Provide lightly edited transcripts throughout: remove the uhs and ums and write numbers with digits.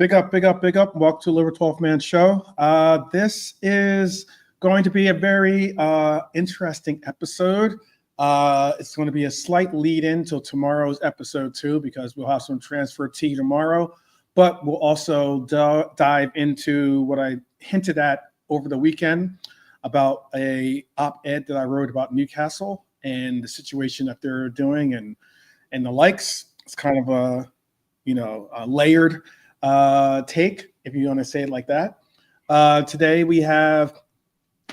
Big up, big up, big up. Welcome to Liverpool 12th Man Show. This is going to be a very interesting episode. It's going to be a slight lead in till tomorrow's episode too, because we'll have some transfer tea tomorrow. But we'll also dive into what I hinted at over the weekend about a op-ed that I wrote about Newcastle and the situation that they're doing and the likes. It's kind of a layered take, if you want to say it like that. Today we have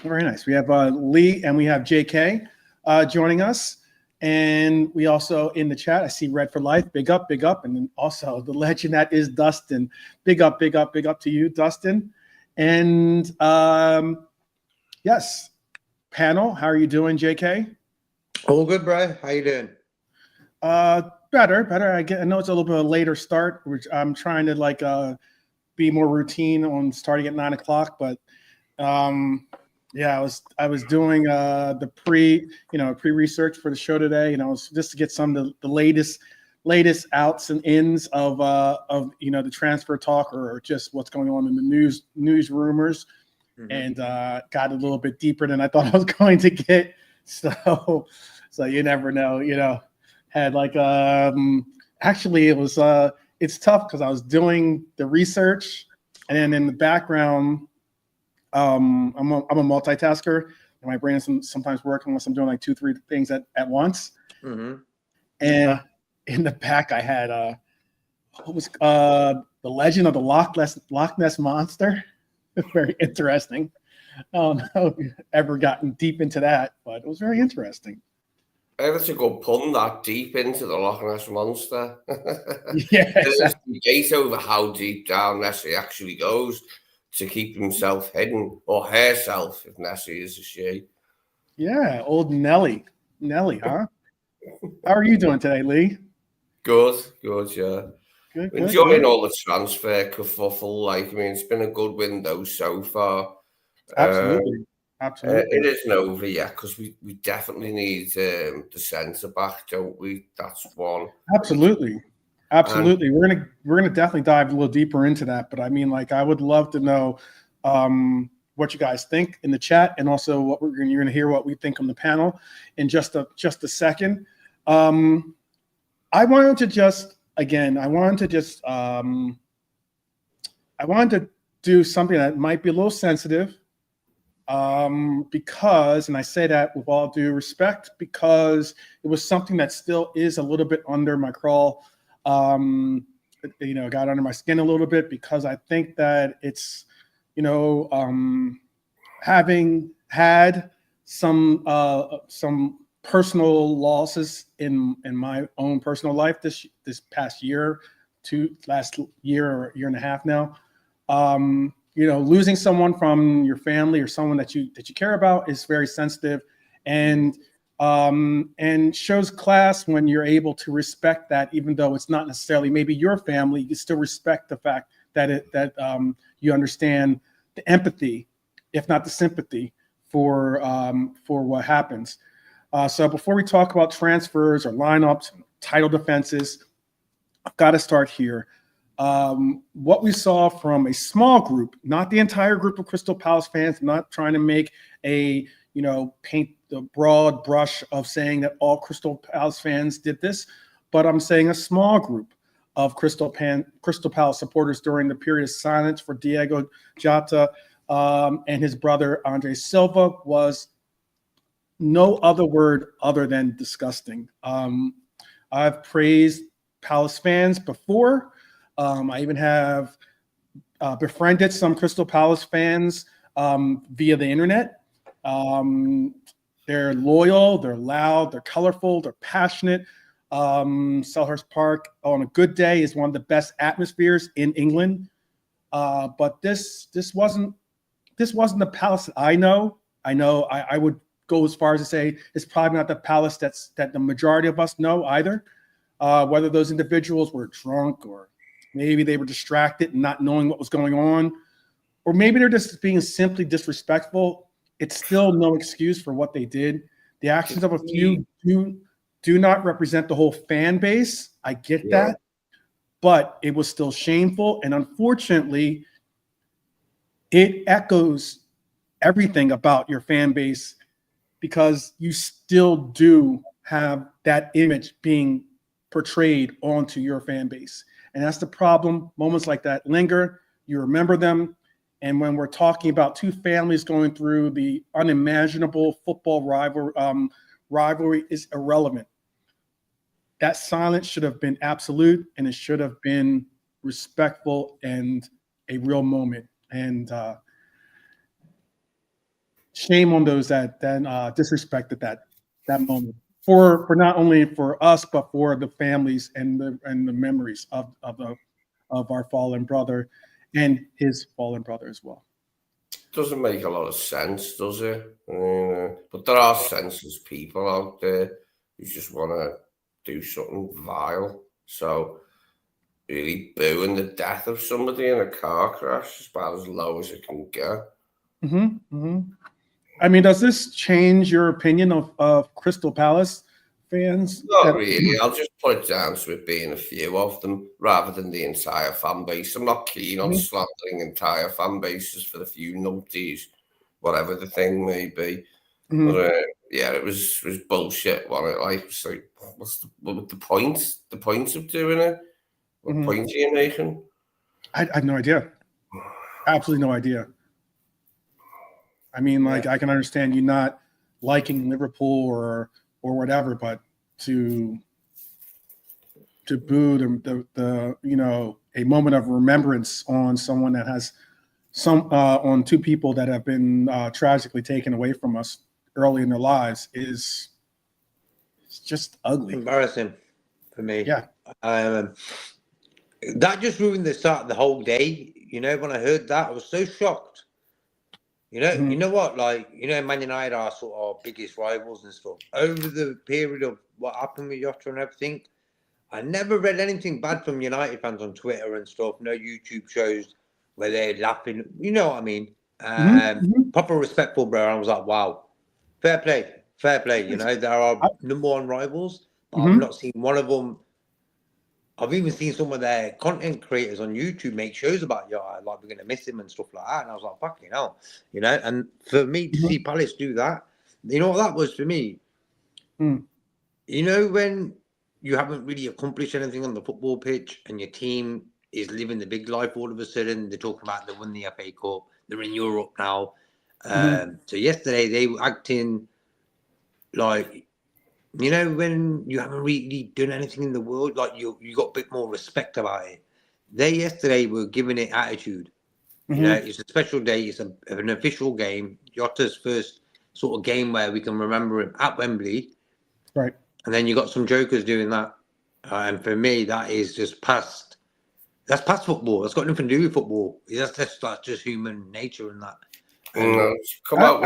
very nice. We have Lee and we have JK joining us, and we also in the chat I see Red for Life. Big up, and then also the legend that is Dustin. Big up, big up, big up to you, Dustin. And yes, panel. How are you doing, JK? All good, bro. How you doing? Better. I know it's a little bit of a later start, which I'm trying to be more routine on starting at 9 o'clock. But I was doing the pre-research for the show today, just to get some of the latest outs and ins of the transfer talk or just what's going on in the news rumors, and got a little bit deeper than I thought I was going to get. So you never know, had actually it was it's tough because I was doing the research and then in the background I'm a multitasker and my brain is sometimes working unless I'm doing like 2-3 things at once. And in the back I had what was the legend of the Loch Ness monster. Very interesting. I don't know if you've ever gotten deep into that, but it was very interesting. That's a good pun, that deep into the Loch Ness monster. Yeah, There's debate over how deep down Nessie actually goes to keep himself hidden, or herself, if Nessie is a she. Yeah, old Nelly, huh? How are you doing today, Lee? Good, yeah. Good. Enjoying all the transfer kerfuffle. It's been a good window so far. Absolutely. It isn't over yet because we definitely need the centre back, don't we? That's one. Absolutely. We're gonna definitely dive a little deeper into that. But I would love to know what you guys think in the chat, and also you're gonna hear what we think on the panel in just a second. I wanted to do something that might be a little sensitive. Because, and I say that with all due respect, because it was something that still is a little bit under my crawl, got under my skin a little bit, because I think that it's, having had some personal losses in my own personal life this past year, last year or year and a half now, losing someone from your family or someone that you care about is very sensitive, and shows class when you're able to respect that, even though it's not necessarily maybe your family. You still respect the fact that you understand the empathy, if not the sympathy, for what happens. So before we talk about transfers or lineups, title defenses, I've got to start here. What we saw from a small group, not the entire group of Crystal Palace fans. I'm not trying to make paint the broad brush of saying that all Crystal Palace fans did this, but I'm saying a small group of Crystal Palace supporters during the period of silence for Diogo Jota and his brother Andre Silva was no other word other than disgusting. I've praised Palace fans before. I even have befriended some Crystal Palace fans via the internet. They're loyal, they're loud, they're colorful, they're passionate. Selhurst Park on a good day is one of the best atmospheres in England. But this wasn't the Palace that I know. I would go as far as to say it's probably not the Palace that the majority of us know either. Whether those individuals were drunk, or maybe they were distracted and not knowing what was going on, or maybe they're just being simply disrespectful. It's still no excuse for what they did. The actions of a few do not represent the whole fan base. I get that. but it was still shameful. And unfortunately, it echoes everything about your fan base because you still do have that image being portrayed onto your fan base. And that's the problem. Moments like that linger, you remember them. And when we're talking about two families going through the unimaginable football rivalry is irrelevant. That silence should have been absolute, and it should have been respectful and a real moment. And shame on those that disrespected that moment for not only for us but for the families and the memories of our fallen brother and his fallen brother as well. Doesn't make a lot of sense, does it? But there are senseless people out there who just want to do something vile. So really booing the death of somebody in a car crash is about as low as it can get. I mean, does this change your opinion of Crystal Palace fans? Not really. I'll just put it down to it being a few of them rather than the entire fan base. I'm not keen on slandering entire fan bases for the few numpties, whatever the thing may be. But yeah, it was bullshit. What's the point? The point of doing it? What point are you making? I have no idea. Absolutely no idea. I mean, like, I can understand you not liking Liverpool or whatever, but to boo the a moment of remembrance on someone that has on two people that have been tragically taken away from us early in their lives is just ugly. Embarrassing for me. Yeah. That just ruined the start of the whole day. You know, when I heard that, I was so shocked. You know what? Like, Man United are sort of our biggest rivals and stuff. Over the period of what happened with Jota and everything, I never read anything bad from United fans on Twitter and stuff. No YouTube shows where they're laughing. You know what I mean? Proper respectful, bro. I was like, wow, fair play. You know, they're our number one rivals. But I've not seen one of them. I've even seen some of their content creators on YouTube make shows about Jota, like we're going to miss him and stuff like that. And I was like, fucking hell, And for me to see Palace do that, you know what that was for me? You know, when you haven't really accomplished anything on the football pitch and your team is living the big life all of a sudden, they're talking about they won the FA Cup, they're in Europe now. So yesterday they were acting like, when you haven't really done anything in the world, like you got a bit more respect about it. They yesterday were giving it attitude. It's a special day. It's an official game. Jota's first sort of game where we can remember him at Wembley. Right. And then you got some jokers doing that. And for me, that is just past. That's past football. That's got nothing to do with football. That's just human nature and that. To come out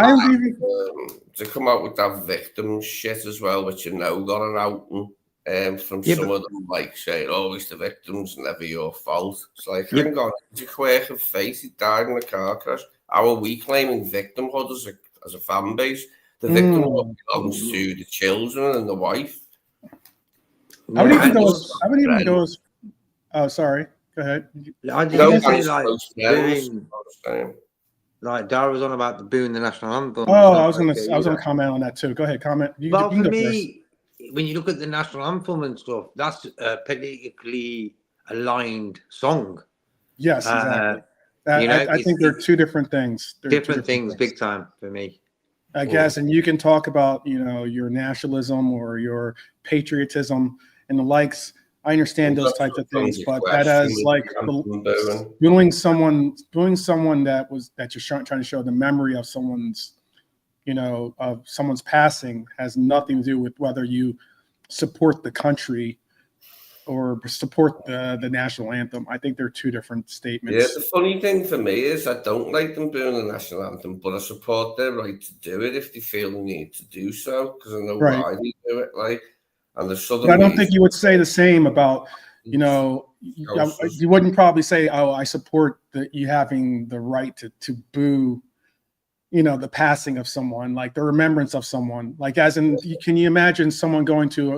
with that victim shit as well, which got an outing from some of them, like saying, it's the victims, never your fault. It's like, hang on, it's a quirk of fate. He died in a car crash. How are we claiming victimhood as a fan base? The victimhood belongs to the children and the wife. I would even go as oh, sorry. Go ahead. I just like Dara was on about the booing the national anthem. Oh, I was gonna comment on that too. Go ahead, comment. Well, for me, when you look at the national anthem and stuff, that's a politically aligned song. Yes, exactly. I think they're two different things. Different things, big time for me. I guess, and you can talk about your nationalism or your patriotism and the likes. I understand those types of things, but that as like doing someone that you're trying to show the memory of someone's, of someone's passing has nothing to do with whether you support the country or support the national anthem. I think they're two different statements. Yeah, the funny thing for me is I don't like them doing the national anthem, but I support their right to do it if they feel the need to do so, because I know why they do it. And I don't think you would say the same about, you wouldn't probably say, I support you having the right to boo, the passing of someone, like the remembrance of someone. Like, as in, can you imagine someone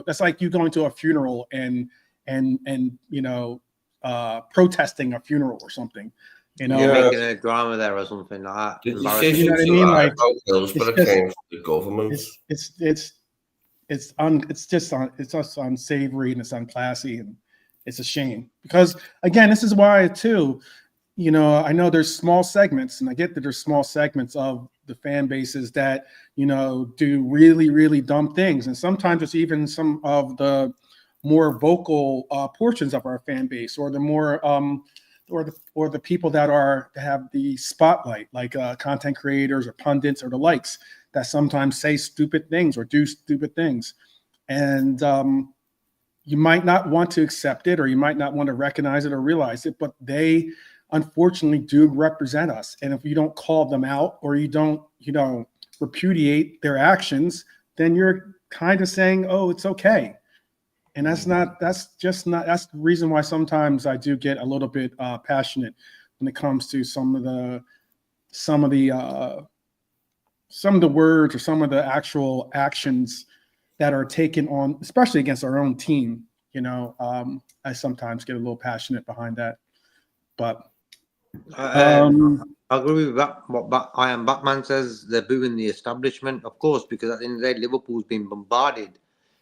that's like you going to a funeral and protesting a funeral or something. You know, making a drama there or something like that. The you know what I mean? Like, Hillsborough came from the government. It's just unsavory and it's unclassy, and it's a shame because, again, this is why too. You know, I know there's small segments, and I get that there's small segments of the fan bases that, you know, do really, really dumb things. And sometimes it's even some of the more vocal portions of our fan base, or the more or the people that have the spotlight, like content creators or pundits or the likes, that sometimes say stupid things or do stupid things. And you might not want to accept it, or you might not want to recognize it or realize it, but they unfortunately do represent us. And if you don't call them out, or you don't, you know, repudiate their actions, then you're kind of saying, oh, it's okay. And that's the reason why sometimes I do get a little bit passionate when it comes to some of the words or some of the actual actions that are taken on, especially against our own team. You know, I sometimes get a little passionate behind that. But I agree with that. What I Am Batman says, they're booing the establishment, of course, because at the end of the day, Liverpool's been bombarded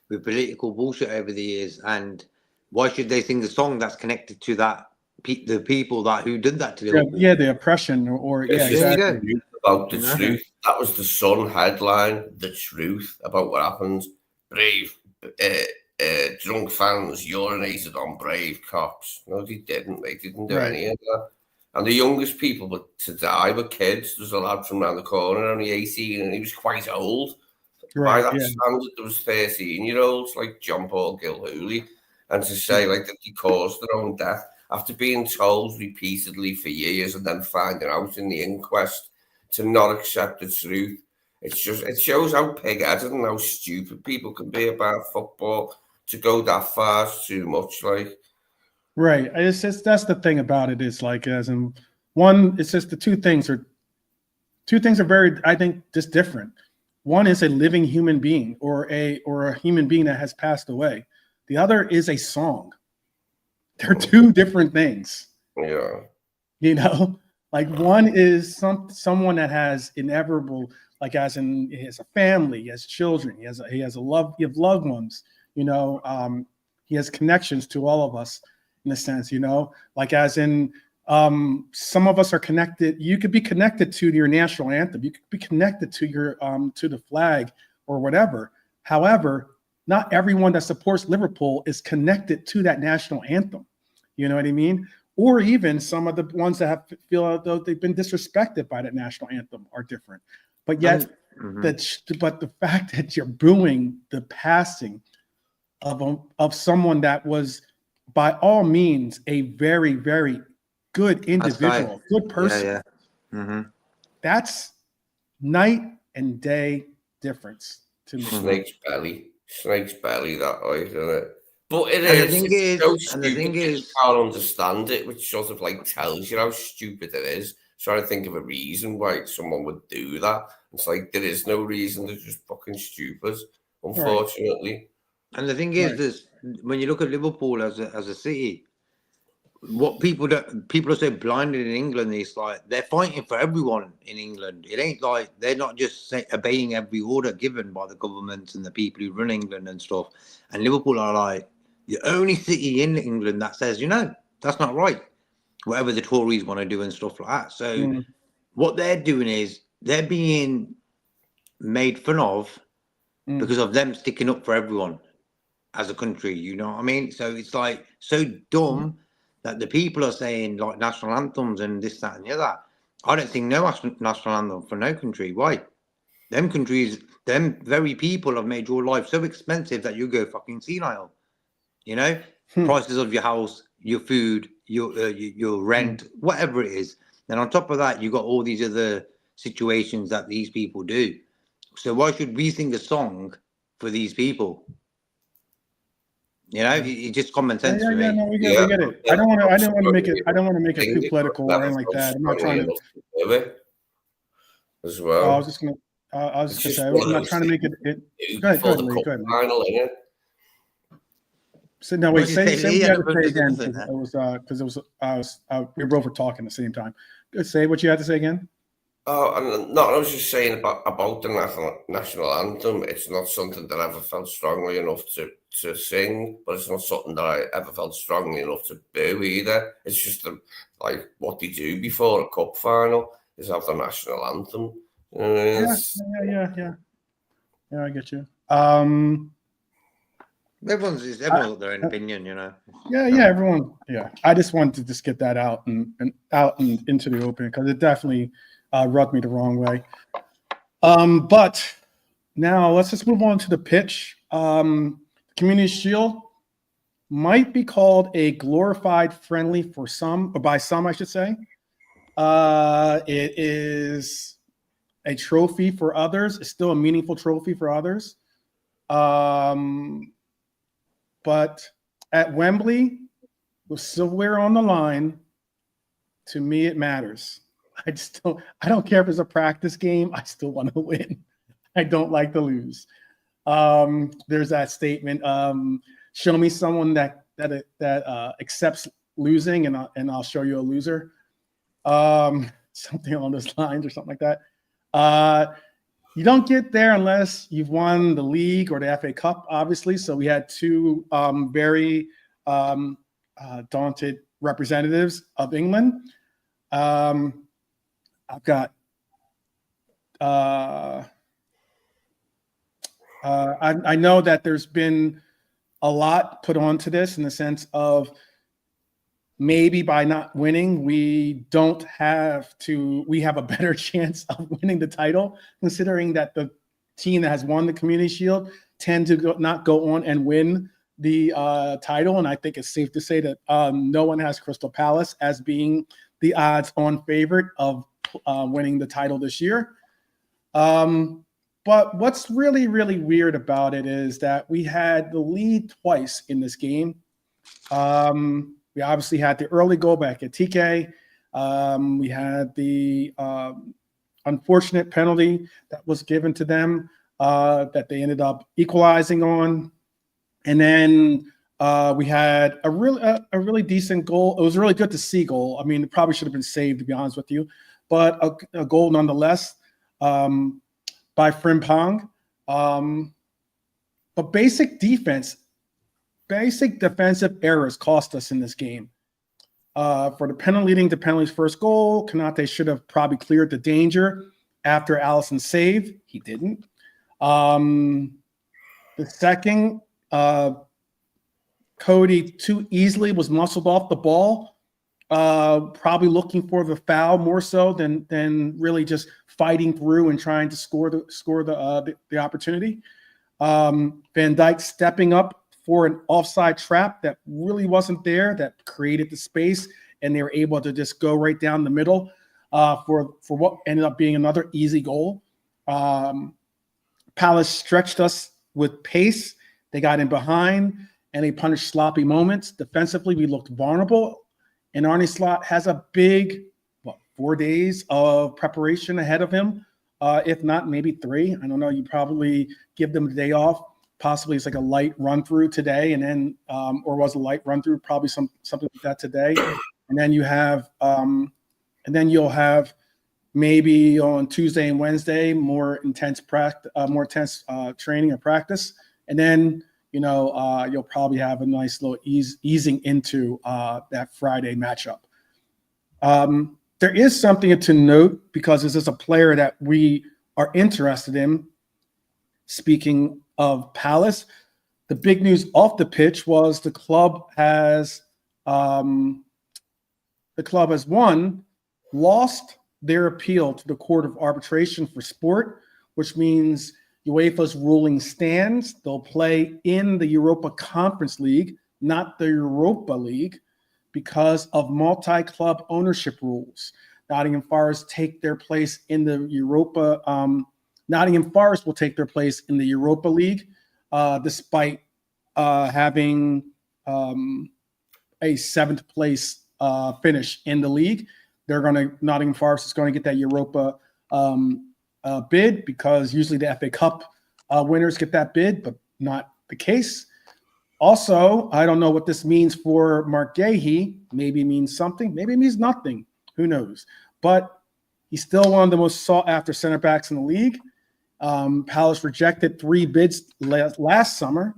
with political bullshit over the years. And why should they sing a song that's connected to that the people who did that to Liverpool? Yeah, the oppression, or yeah, exactly. About the truth. That was the Sun headline, the truth about what happened. Brave, drunk fans urinated on brave cops. No, they didn't. They didn't do any of that. And the youngest people to die were kids. There's a lad from around the corner, only 18, and he was quite old. By that standard, there was 13-year-olds like John Paul Gilhooly, and to say like that he caused their own death after being told repeatedly for years and then finding out in the inquest to not accept the truth. It shows how pig-headed and how stupid people can be about football. To go that far is too much, like. Right. It's just, that's the thing about it, is like, as in one, it's just the two things are very, I think, just different. One is a living human being, or a human being that has passed away. The other is a song. They're two different things. Yeah. You know, like one is someone that has inevitable, like as in he has a family, he has children, he has loved ones. You know, he has connections to all of us in a sense. You know, like as in some of us are connected. You could be connected to your national anthem. You could be connected to your to the flag or whatever. However, not everyone that supports Liverpool is connected to that national anthem. You know what I mean? Or even some of the ones that feel though they've been disrespected by that national anthem are different. But yet, but the fact that you're booing the passing of someone that was, by all means, a very, very good individual, good person. That's night and day difference to me. Snake's belly, that way, isn't it? But it and the thing is, you can't understand it, which sort of like tells you how stupid it is. Trying to think of a reason why someone would do that. It's like there is no reason. They're just fucking stupid, unfortunately. Right. And the thing is, this, when you look at Liverpool as a city, what people are so blinded in England is like they're fighting for everyone in England. It ain't like they're not just obeying every order given by the government and the people who run England and stuff. And Liverpool are like the only city in England that says, you know, that's not right. Whatever the Tories want to do and stuff like that. So what they're doing is they're being made fun of because of them sticking up for everyone as a country. You know what I mean? So it's like so dumb that the people are saying like national anthems and this, that, and the other. I don't think no national anthem for no country. Why? Them countries, them very people have made your life so expensive that you go fucking senile. You know, prices of your house, your food, your rent, whatever it is. And on top of that, you got all these other situations that these people do. So why should we sing a song for these people? You know, it's just common sense for me. No, we get it. I don't want to make it too political or anything like that. I'm not trying to. As well. I was just gonna say I'm not trying to make it. Go ahead. So no, wait. Say what you had to say again. We both were talking at the same time. Say what you had to say again. Oh, and no, I was just saying about the national anthem. It's not something that I ever felt strongly enough to sing, but it's not something that I ever felt strongly enough to do either. It's just like what they do before a cup final is have the national anthem. Yeah, I get you. Everyone's got their own opinion, you know. Yeah, everyone. Yeah, I just wanted to just get that out and into the open because it definitely rubbed me the wrong way. But now let's just move on to the pitch. Community Shield might be called a glorified friendly for some, or by some, I should say. It is a trophy for others. It's still a meaningful trophy for others. But at Wembley, with silverware on the line, to me it matters. I don't care if it's a practice game. I still want to win. I don't like to lose. There's that statement. Show me someone that accepts losing, and I'll show you a loser. Something along those lines or something like that. You don't get there unless you've won the league or the FA Cup, obviously. So we had two very daunted representatives of England. I've got I know that there's been a lot put onto this in the sense of maybe by not winning, we have a better chance of winning the title, considering that the team that has won the Community Shield tend to not go on and win the title. And I think it's safe to say that no one has Crystal Palace as being the odds-on favorite of winning the title this year. But what's really, really weird about it is that we had the lead twice in this game. We obviously had the early goal back at TK. We had the unfortunate penalty that was given to them that they ended up equalizing on. And then we had a really decent goal. It was a really good to see goal. I mean, it probably should have been saved, to be honest with you, but a goal nonetheless by Frimpong. But basic defensive errors cost us in this game. For the penalty leading to penalty's first goal, Konate should have probably cleared the danger after Alisson's save. He didn't. The second, Cody too easily was muscled off the ball, probably looking for the foul more so than really just fighting through and trying to score the opportunity. Van Dijk stepping up for an offside trap that really wasn't there, that created the space, and they were able to just go right down the middle for what ended up being another easy goal. Palace stretched us with pace. They got in behind, and they punished sloppy moments. Defensively, we looked vulnerable, and Arne Slot has a big, 4 days of preparation ahead of him, if not maybe 3. I don't know. You probably give them a day off. Possibly it's like a light run through today, and then or was a light run through, probably something like that today. And then you'll have maybe on Tuesday and Wednesday more intense training or practice, and then you'll probably have a nice little easing into that Friday matchup. There is something to note because this is a player that we are interested in. Speaking of Palace, the big news off the pitch was the club has lost their appeal to the Court of Arbitration for Sport, which means UEFA's ruling stands. They'll play in the Europa Conference League, not the Europa League, because of multi-club ownership rules. Nottingham Forest take their place in the Europa. Nottingham Forest will take their place in the Europa League, despite having a 7th place finish in the league. Nottingham Forest is going to get that Europa bid because usually the FA Cup winners get that bid, but not the case. Also, I don't know what this means for Marc Guehi. Maybe it means something. Maybe it means nothing. Who knows? But he's still one of the most sought-after center backs in the league. Palace rejected 3 bids last summer,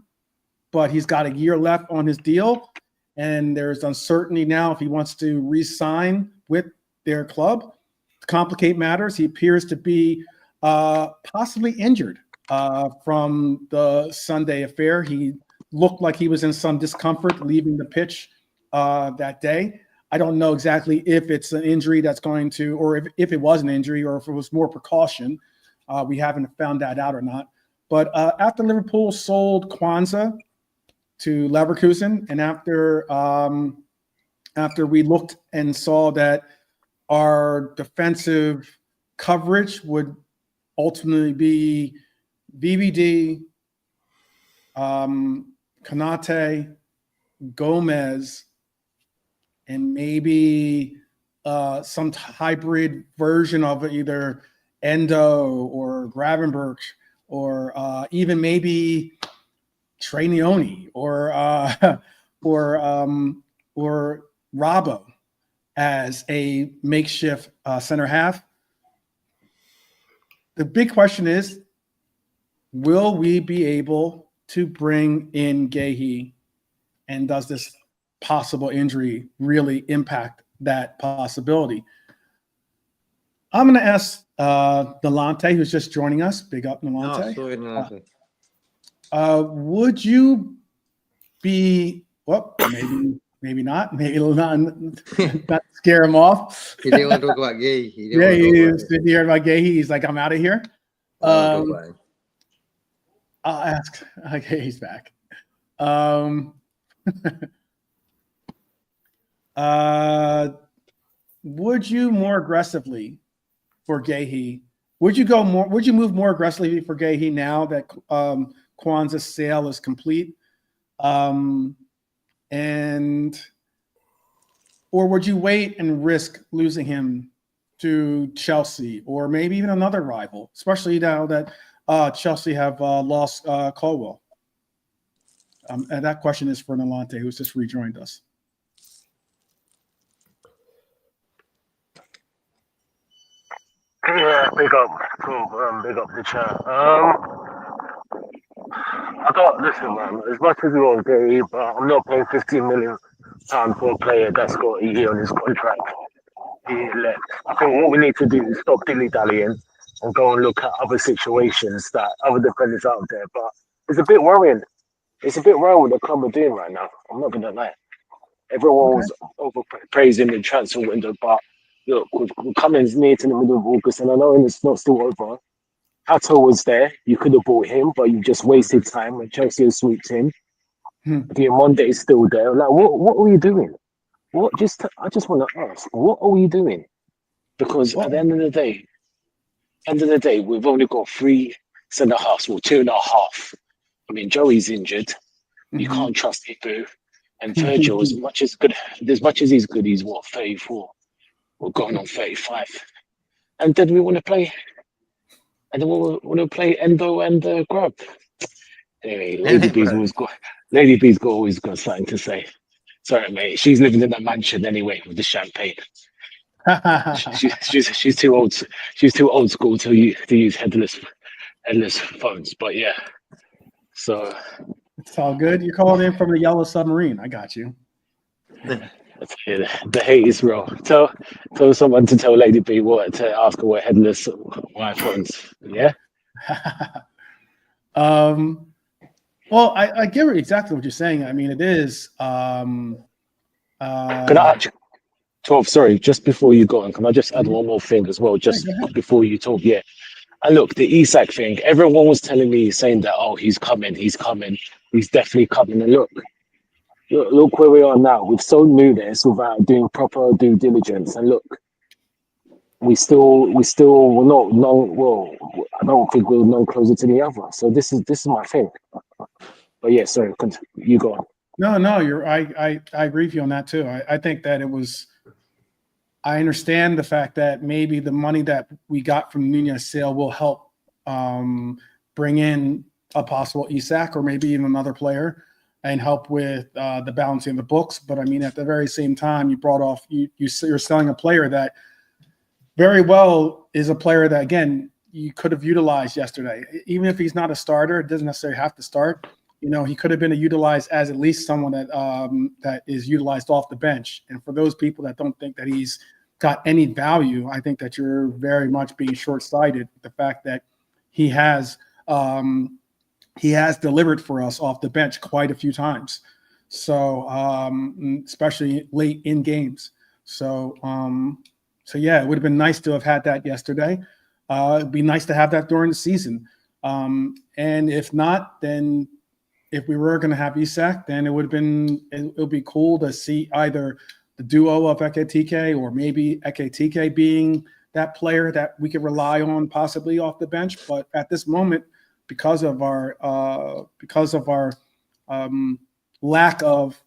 but he's got a year left on his deal, and there's uncertainty now if he wants to re-sign with their club. To complicate matters, he appears to be possibly injured from the Sunday affair. He looked like he was in some discomfort leaving the pitch that day. I don't know exactly if it's an injury that's going to, or if it was an injury, or if it was more precaution. We haven't found that out or not. But after Liverpool sold Kwanzaa to Leverkusen, and after we looked and saw that our defensive coverage would ultimately be VVD, Konate, Gomez, and maybe some hybrid version of either Endo or Gravenberch, or even maybe Trey Neone or Robbo as a makeshift center half. The big question is, will we be able to bring in Guehi, and does this possible injury really impact that possibility? I'm going to ask Nalante, who's just joining us. Big up, Nalante. No, sorry, Nalante. Would you be, well, maybe not. Maybe not scare him off. He didn't want to talk about Guehi. He's sitting here about Guehi. He's like, I'm out of here. I'll ask. Okay, he's back. Would you more aggressively for Guehi? Would you move more aggressively for Guehi now that Kwanzaa's sale is complete? Or would you wait and risk losing him to Chelsea or maybe even another rival, especially now that Chelsea have lost Colwell? And that question is for Nalante, who's just rejoined us. Yeah, big up, cool. Big up the chat. I thought, listen, man, as much as we want Guehi, but I'm not paying £15 million for a player that's got a year on his contract. I think what we need to do is stop dilly-dallying and go and look at other situations that other defenders out there. But it's a bit worrying. It's a bit worrying what the club are doing right now. I'm not going to lie. Everyone was overpraising the transfer window, but look, we're coming near to the middle of August, and I know it's not still over. Hato was there. You could have bought him, but you just wasted time when Chelsea has swooped in. Diamande is still there. Like, what are you doing? I just want to ask, what are we doing? Because at the end of the day, we've only got 3 centre halves, well, 2.5. I mean, Joey's injured. You can't trust Ibu. And Virgil, as much as he's good, he's what, 34? We're going on 35. And then we want to play. And then we want to play Endo and Grub. Anyway, Lady B's always got something to say. Sorry, mate. She's living in that mansion anyway with the champagne. she's too old. She's too old school to use headless phones. But yeah, so it's all good. You're calling in from the Yellow Submarine. I got you. The hate is real. Tell someone to tell Lady B to ask her what headless iPhones. Yeah. Well, I get exactly what you're saying. I mean, it is. Can I 12? Sorry, just before you go on, can I just add one more thing as well? Just before you talk, yeah. And look, the Isak thing. Everyone was telling me, saying that, oh, he's coming, he's definitely coming. And look where we are now. We've sold Nunes without doing proper due diligence. And look, we're not long. Well, I don't think we're no closer to the other. So this is my thing. But yeah, sorry, you go on. No, I agree with you on that too. I think that it was. I understand the fact that maybe the money that we got from Nunez sale will help bring in a possible Isak or maybe even another player. and help with the balancing of the books. But I mean, at the very same time, you're selling a player that very well is a player that, again, you could have utilized yesterday. Even if he's not a starter, it doesn't necessarily have to start. He could have been utilized as at least someone that is utilized off the bench. And for those people that don't think that he's got any value, I think that you're very much being short-sighted. The fact that he has delivered for us off the bench quite a few times. So especially late in games. So yeah, it would have been nice to have had that yesterday. It'd be nice to have that during the season. And if not, then if we were going to have Isak, then it would be cool to see either the duo of Ekitike or maybe Ekitike being that player that we could rely on possibly off the bench. But at this moment, because of our lack of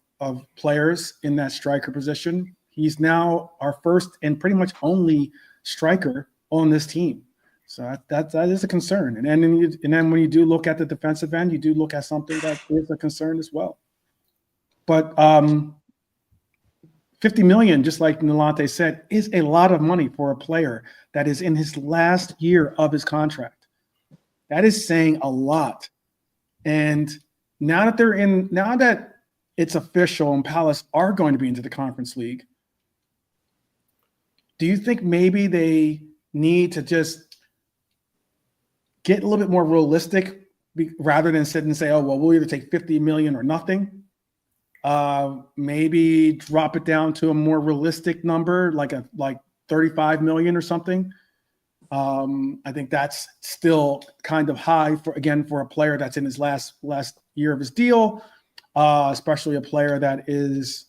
players in that striker position, he's now our first and pretty much only striker on this team. So that is a concern. And then when you do look at the defensive end, you do look at something that is a concern as well. But 50 million, just like Nolante said, is a lot of money for a player that is in his last year of his contract. That is saying a lot. And now that it's official and Palace are going to be into the Conference League, do you think maybe they need to just get a little bit more realistic rather than sit and say, oh, well, we'll either take 50 million or nothing? Maybe drop it down to a more realistic number, like 35 million or something. I think that's still kind of high for a player that's in his last year of his deal, especially a player that is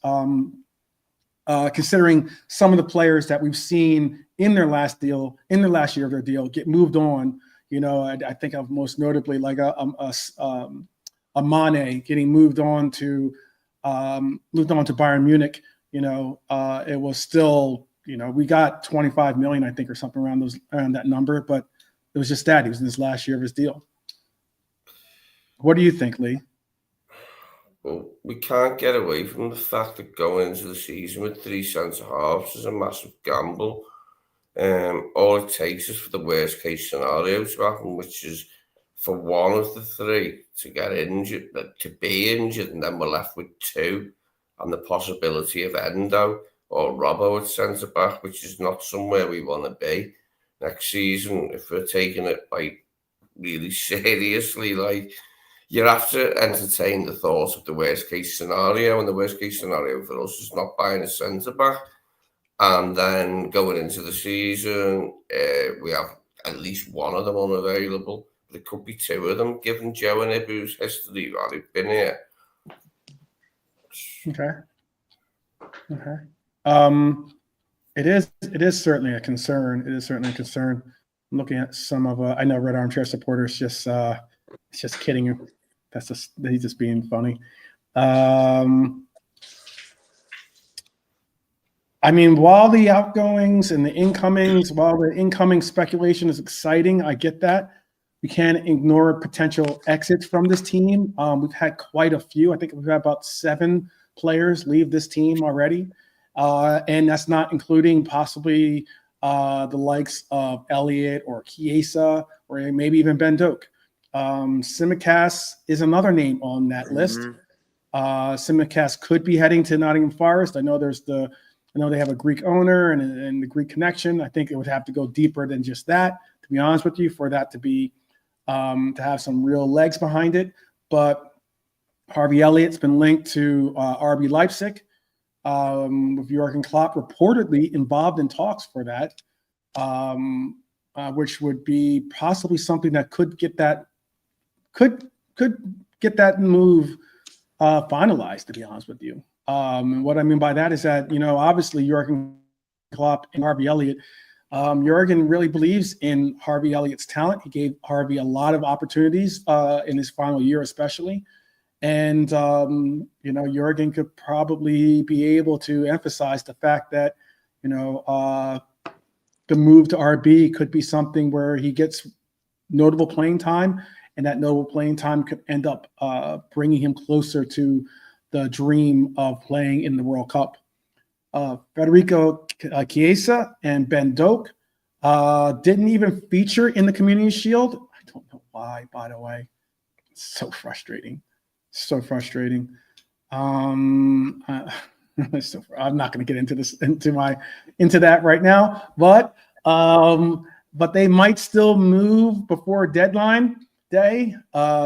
considering some of the players that we've seen in their last year of their deal get moved on. I think of most notably like a Mane getting moved on to Bayern Munich. It was still, we got 25 million, I think, or something around that number, but it was just that he was in his last year of his deal. What do you think, Lee? Well, we can't get away from the fact that going into the season with 3 centre-halves is a massive gamble. All it takes is for the worst case scenario to happen, which is for one of the 3 to get injured, to be injured, and then we're left with 2, and the possibility of Endo or Robbo at centre back, which is not somewhere we want to be next season. If we're taking it really seriously, you have to entertain the thought of the worst case scenario, and the worst case scenario for us is not buying a centre back. And then going into the season, we have at least one of them unavailable. But it could be 2 of them, given Joe and Ibu's history while they've been here. Okay. It is certainly a concern. I'm looking at some of I know Red Armchair supporters just kidding you. He's just being funny. I mean, while the outgoings and the incomings, while the incoming speculation is exciting, I get that. We can't ignore potential exits from this team. We've had quite a few. I think we've had about 7 players leave this team already. And that's not including possibly the likes of Elliott or Chiesa or maybe even Ben Doak. Tsimikas is another name on that list. Tsimikas could be heading to Nottingham Forest. I know they have a Greek owner and the Greek connection. I think it would have to go deeper than just that, to be honest with you, for that to be to have some real legs behind it. But Harvey Elliott's been linked to RB Leipzig, with Jurgen Klopp reportedly involved in talks for that, which would be possibly something that could get that move finalized, to be honest with you. And what I mean by that is that, obviously Jurgen Klopp and Harvey Elliott, Jurgen really believes in Harvey Elliott's talent. He gave Harvey a lot of opportunities in his final year, especially. And, Jurgen could probably be able to emphasize the fact that, the move to RB could be something where he gets notable playing time and that noble playing time could end up bringing him closer to the dream of playing in the World Cup. Federico Chiesa and Ben Doak didn't even feature in the Community Shield. I don't know why, by the way. It's so frustrating. So frustrating. I'm not going to get into this into that right now, but they might still move before deadline day.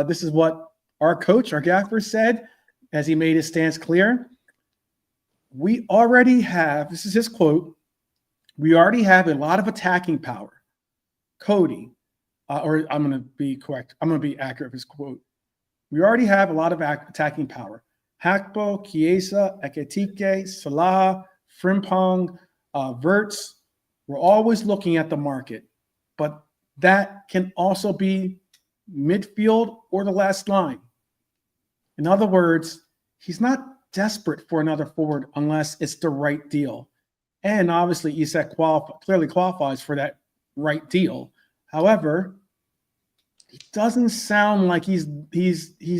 This is what our coach, our gaffer, said as he made his stance clear. We already have, this is his quote, we already have a lot of attacking power. Cody, or I'm going to be correct. I'm going to be accurate with his quote. We already have a lot of attacking power. Hakpo, Chiesa, Ekitike, Salah, Frimpong, Wirtz. We're always looking at the market, but that can also be midfield or the last line. In other words, he's not desperate for another forward unless it's the right deal. And obviously, Isak clearly qualifies for that right deal. However, it doesn't sound like he's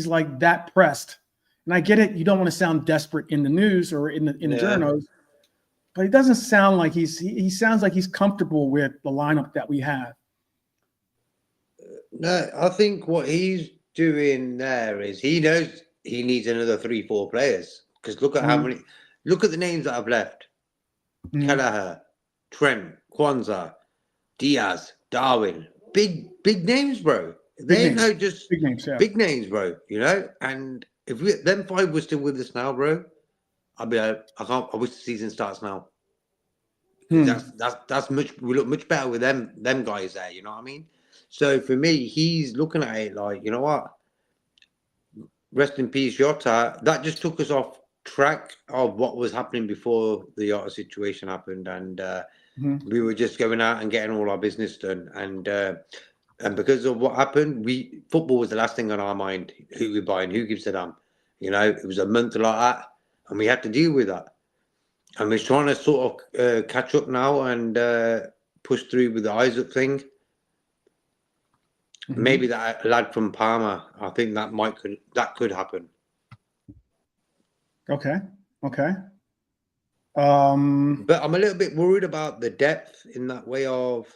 like that pressed. And I get it, you don't want to sound desperate in the news or in the journals, but it doesn't sound like he sounds like he's comfortable with the lineup that we have. No, I think what he's doing there is he knows he needs another 3-4 players. Because look at how many, look at the names that I've left. Kelleher, Trent, Kwanzaa, Diaz, Darwin. Big names, bro. They ain't no just big names, yeah. Big names, bro. You know? And if them 5 were still with us now, bro, I'd be like, I wish the season starts now. That's much, we look much better with them guys there, you know what I mean? So for me, he's looking at it like, you know what? Rest in peace, Jota. That just took us off track of what was happening before the Jota situation happened, and we were just going out and getting all our business done. And because of what happened, football was the last thing on our mind. Who we're buying, who gives a damn? You know, it was a month like that, and we had to deal with that. And we're trying to sort of catch up now and push through with the Isak thing. Maybe that lad from Parma, I think that could happen. Okay. But I'm a little bit worried about the depth in that way of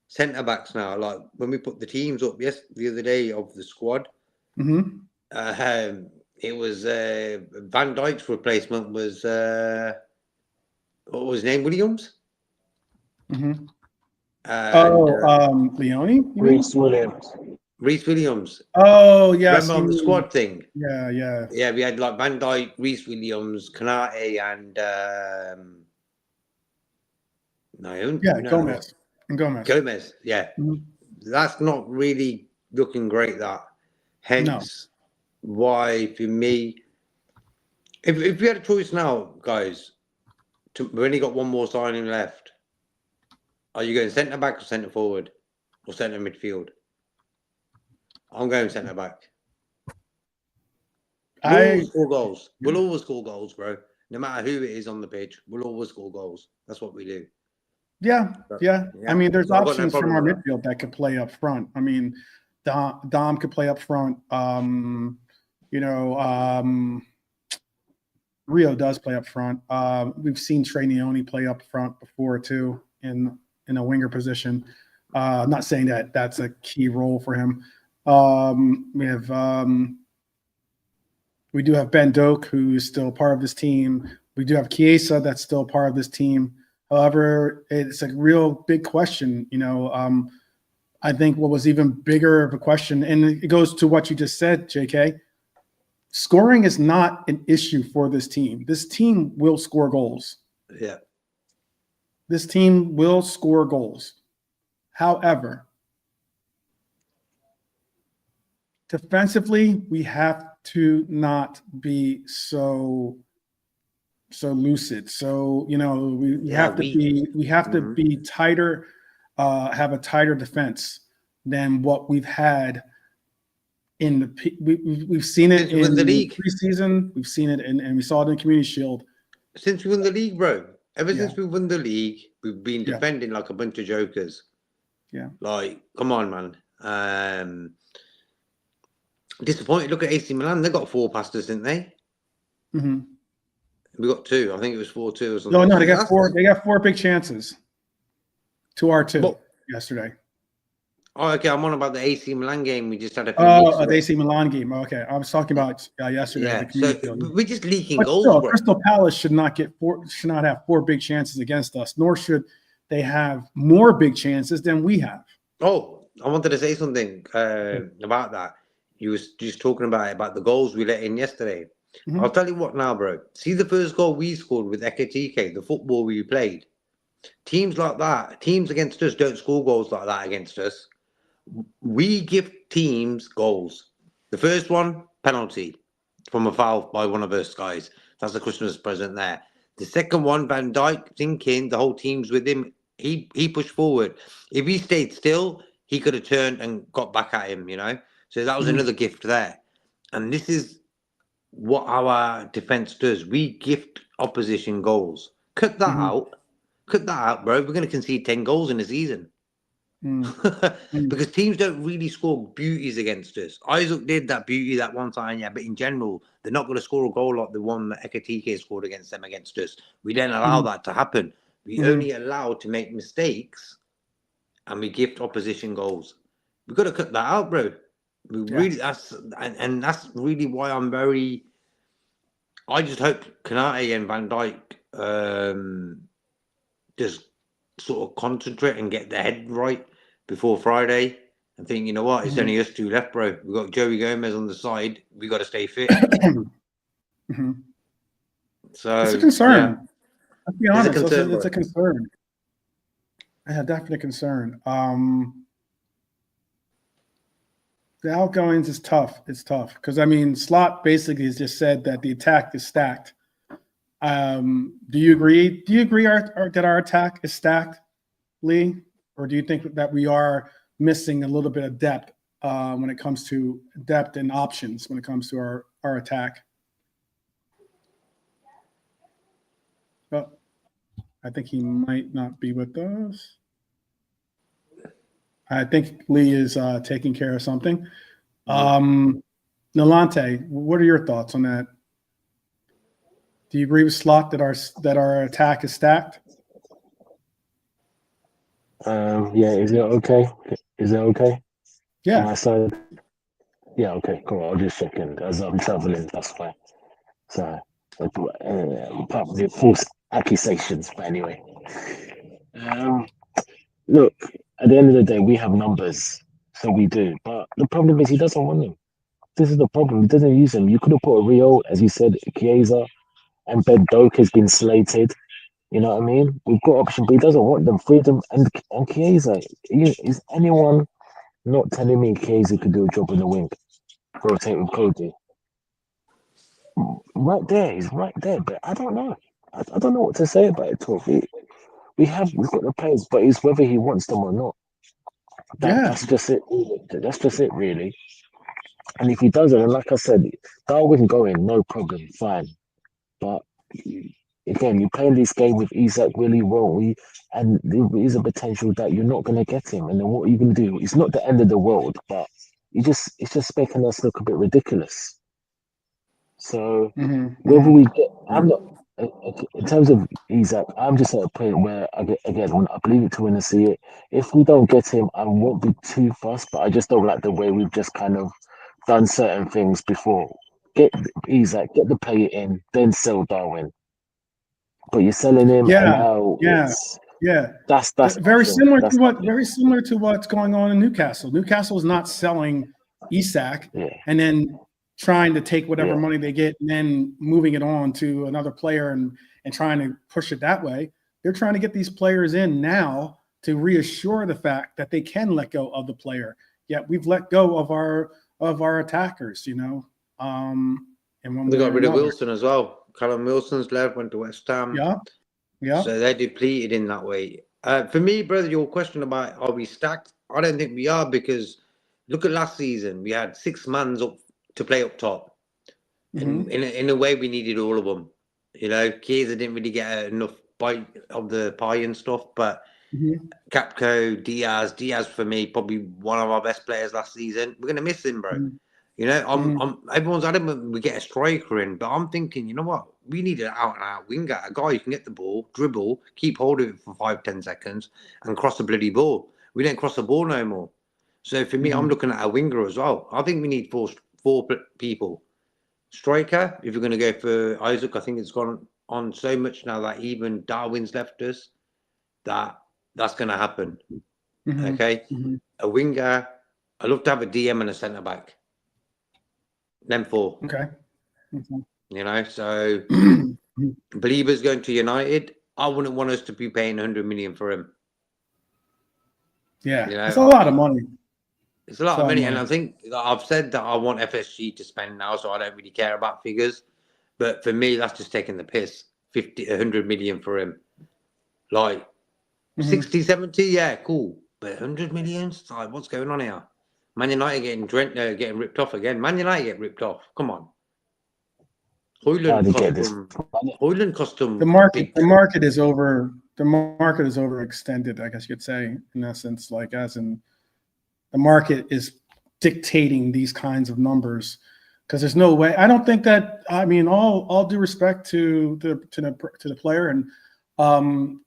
centre backs now. Like when we put the teams up the other day of the squad, it was Van Dijk's replacement was what was his name? Williams. Leone? Reece Williams. Reece Williams. Oh, yes. Remember on the squad thing? Yeah. Yeah, we had like Van Dijk, Reece Williams, Kanate, and Gomez. Gomez, yeah. That's not really looking great, that. Hence why, for me, if we had a choice now, guys, we've only got one more signing left. Are you going centre back or centre forward or centre midfield? I'm going centre back. We'll always score goals. We'll always score goals, bro. No matter who it is on the pitch, we'll always score goals. That's what we do. Yeah. I mean, there's options from our midfield that could play up front. I mean, Dom could play up front. Rio does play up front. We've seen Trey Neone play up front before too in a winger position. I'm not saying that that's a key role for him. We do have Ben Doak, who is still part of this team. We do have Chiesa, that's still part of this team. However, it's a real big question. I think what was even bigger of a question, and it goes to what you just said, JK, scoring is not an issue for this team. This team will score goals. Yeah. This team will score goals. However, defensively, we have to not be so lucid. So, we have to be tighter, have a tighter defense than what we've had in we've seen it in the league preseason. We've seen it and we saw it in the Community Shield. Since we won the league, bro. Ever since we won the league, we've been defending like a bunch of jokers. Yeah. Like, come on, man. disappointed. Look at AC Milan. They got 4 past us, didn't they? Mm-hmm. We got 2. I think it was 4-2 or something. No, they got 4. They got 4 big chances to our 2 yesterday. Oh, okay. I'm on about the AC Milan game. We just had a few. The AC Milan game. Okay, I was talking about yesterday. Yeah, The Community Shield. we're just leaking But goals, still, bro. Crystal Palace should not have 4 big chances against us, nor should they have more big chances than we have. Oh, I wanted to say something about that. You was just talking about the goals we let in yesterday. Mm-hmm. I'll tell you what now, bro. See the first goal we scored with Ekitike, the football we played. Teams like that, teams against us don't score goals like that against us. We give teams goals. The first one, penalty from a foul by one of us guys. That's a Christmas present there. The second one, Van Dijk thinking the whole team's with him. He pushed forward. If he stayed still, he could have turned and got back at him, you know. So that was another gift there. And this is what our defense does. We gift opposition goals. Cut that out. Cut that out, bro. We're going to concede 10 goals in a season. Because teams don't really score beauties against us. Isak did that beauty that one time, yeah, but in general, they're not going to score a goal like the one that Ekitike scored against us. We don't allow that to happen. We only allow to make mistakes, and we gift opposition goals. We've got to cut that out, bro. We really that's really why I'm very. I just hope Konate and Van Dijk just sort of concentrate and get their head right before Friday and think, you know what, it's only us 2 left, bro. We've got Joey Gomez on the side. We got to stay fit. So it's a concern. Yeah. Let's be honest, it's a concern. Yeah, definitely a concern. The outgoings is tough. It's tough because I mean, Slot basically has just said that the attack is stacked. Do you agree? Do you agree that our attack is stacked, Lee, or do you think that we are missing a little bit of depth when it comes to depth and options when it comes to our attack? Well, I think he might not be with us. I think Lee is taking care of something. Nalante, what are your thoughts on that? Do you agree with Slot that our attack is stacked? Yeah, is it okay? Is it okay? Yeah. On my side? Yeah, okay, cool. I'll just check in as I'm traveling. That's fine. So, probably false accusations, but anyway. Look, at the end of the day, we have numbers, so we do. But the problem is he doesn't want them. This is the problem. He doesn't use them. You could have put a Rio, as you said, Chiesa, and Ben Doak has been slated. You know what I mean? We've got options, but he doesn't want them. Freedom and Chiesa. Is anyone not telling me Chiesa could do a job in the wing? Rotate with Cody. Right there, he's right there. But I don't know. I don't know what to say about it, Torf. We've got the players, but it's whether he wants them or not. That's just it. That's just it, really. And if he doesn't, and like I said, Darwin going, no problem, fine. But again, you're playing this game with Isak really well, and there is a potential that you're not going to get him. And then what are you going to do? It's not the end of the world, but it's just making us look a bit ridiculous. So whether we get, I'm not in terms of Isak. I'm just at a point where again, when I believe it to when I see it. If we don't get him, I won't be too fussed. But I just don't like the way we've just kind of done certain things before. Get Isak, get the player in, then sell Darwin. But you're selling him. That's very similar to what's going on in Newcastle. Newcastle is not selling Isak and then trying to take whatever money they get and then moving it on to another player and trying to push it that way. They're trying to get these players in now to reassure the fact that they can let go of the player. Yet we've let go of our attackers, you know. And when they got rid of Wilson as well. Callum Wilson's left, went to West Ham. Yeah. So they're depleted in that way. For me, brother, your question about are we stacked? I don't think we are, because look at last season. We had 6 months up to play up top. And in a way, we needed all of them. You know, Chiesa didn't really get enough bite of the pie and stuff, but Capco, Diaz for me, probably one of our best players last season. We're going to miss him, bro. You know, everyone's adamant we get a striker in, but I'm thinking, you know what? We need an out-and-out winger, a guy who can get the ball, dribble, keep hold of it for 5-10 seconds, and cross the bloody ball. We don't cross the ball no more. So for me, I'm looking at a winger as well. I think we need four people. Striker, if you're going to go for Isak, I think it's gone on so much now that even Darwin's left us, that's going to happen. Okay? A winger, I'd love to have a DM and a centre-back. Them four. Okay. You know, so Belieber's going to United. I wouldn't want us to be paying 100 million for him. Yeah, you know, it's a lot of money. It's a lot of money, and I think I've said that I want FSG to spend now, so I don't really care about figures. But for me, that's just taking the piss. 100 million for him. Like 60, 70, yeah, cool. But 100 million? Like, what's going on here? Man United getting ripped off again. Man United get ripped off. Come on. Højlund cost them. The market is overextended, I guess you'd say, in essence, like as in the market is dictating these kinds of numbers, because there's no way. I don't think that. I mean, all due respect to the player, and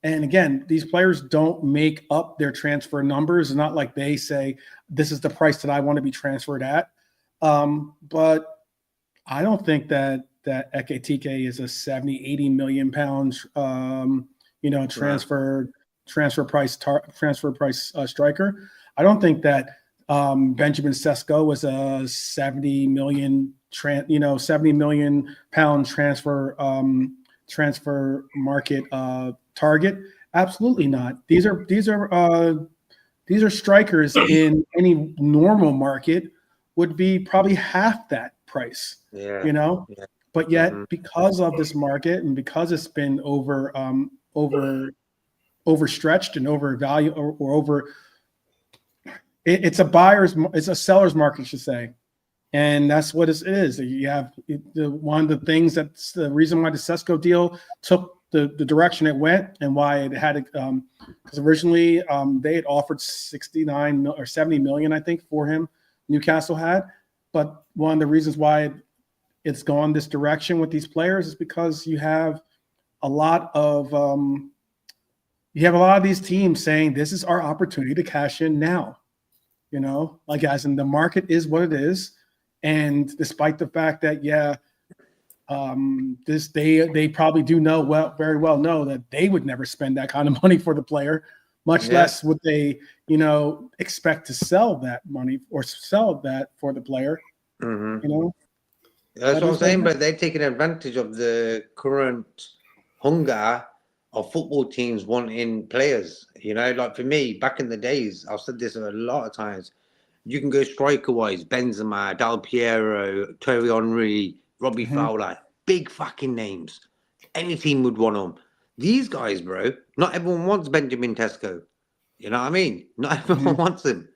again, these players don't make up their transfer numbers. It's not like they say this is the price that I want to be transferred at. But I don't think that Ekitike is a 70, 80 million pounds, transfer price striker. I don't think that Benjamin Sesko was a 70 million pound transfer market target. Absolutely not. These are strikers in any normal market would be probably half that price. Yeah. You know. Yeah. But yet, because of this market and because it's been overstretched and overvalued or over, it's a seller's market, I should say, and that's what it is. You have one of the things that's the reason why the Sesko deal took the direction it went and why it had because originally they had offered 69 or 70 million, I think, for him. Newcastle had, but one of the reasons why it's gone this direction with these players is because you have a lot of these teams saying this is our opportunity to cash in now. You know, like as in the market is what it is, and despite the fact that they probably do very well know that they would never spend that kind of money for the player, much less would they expect to sell that money or sell that for the player. You know. That's what I'm saying, but they're taking advantage of the current hunger of football teams wanting players. You know, like for me, back in the days, I've said this a lot of times, you can go striker-wise, Benzema, Del Piero, Thierry Henry, Robbie Fowler, big fucking names. Any team would want them. These guys, bro, not everyone wants Benjamin Sesko. You know what I mean? Not everyone wants him.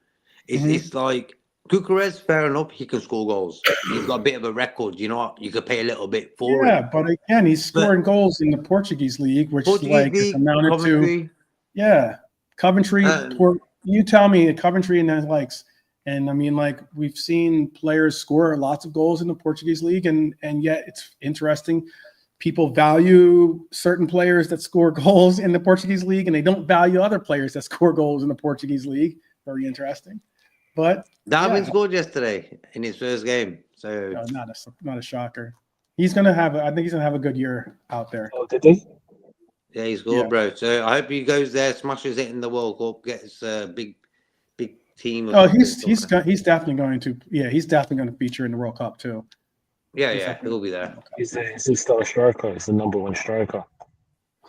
It's like, Cucurella, fair enough, he can score goals. He's got a bit of a record, you know what? You could pay a little bit for it. Yeah, but again, he's scoring goals in the Portuguese league, which is amounted to Coventry. You tell me Coventry and that likes. And I mean, like, we've seen players score lots of goals in the Portuguese league, and yet it's interesting. People value certain players that score goals in the Portuguese league, and they don't value other players that score goals in the Portuguese league. Very interesting. But Darwin scored yesterday in his first game, so not a shocker. He's gonna have. I think he's gonna have a good year out there. Oh, did he? Yeah, he scored, bro. So I hope he goes there, smashes it in the World Cup, gets a big team. Oh, he's definitely going to. Yeah, he's definitely going to feature in the World Cup too. Yeah, he'll be there. He's still a striker. He's the number one striker.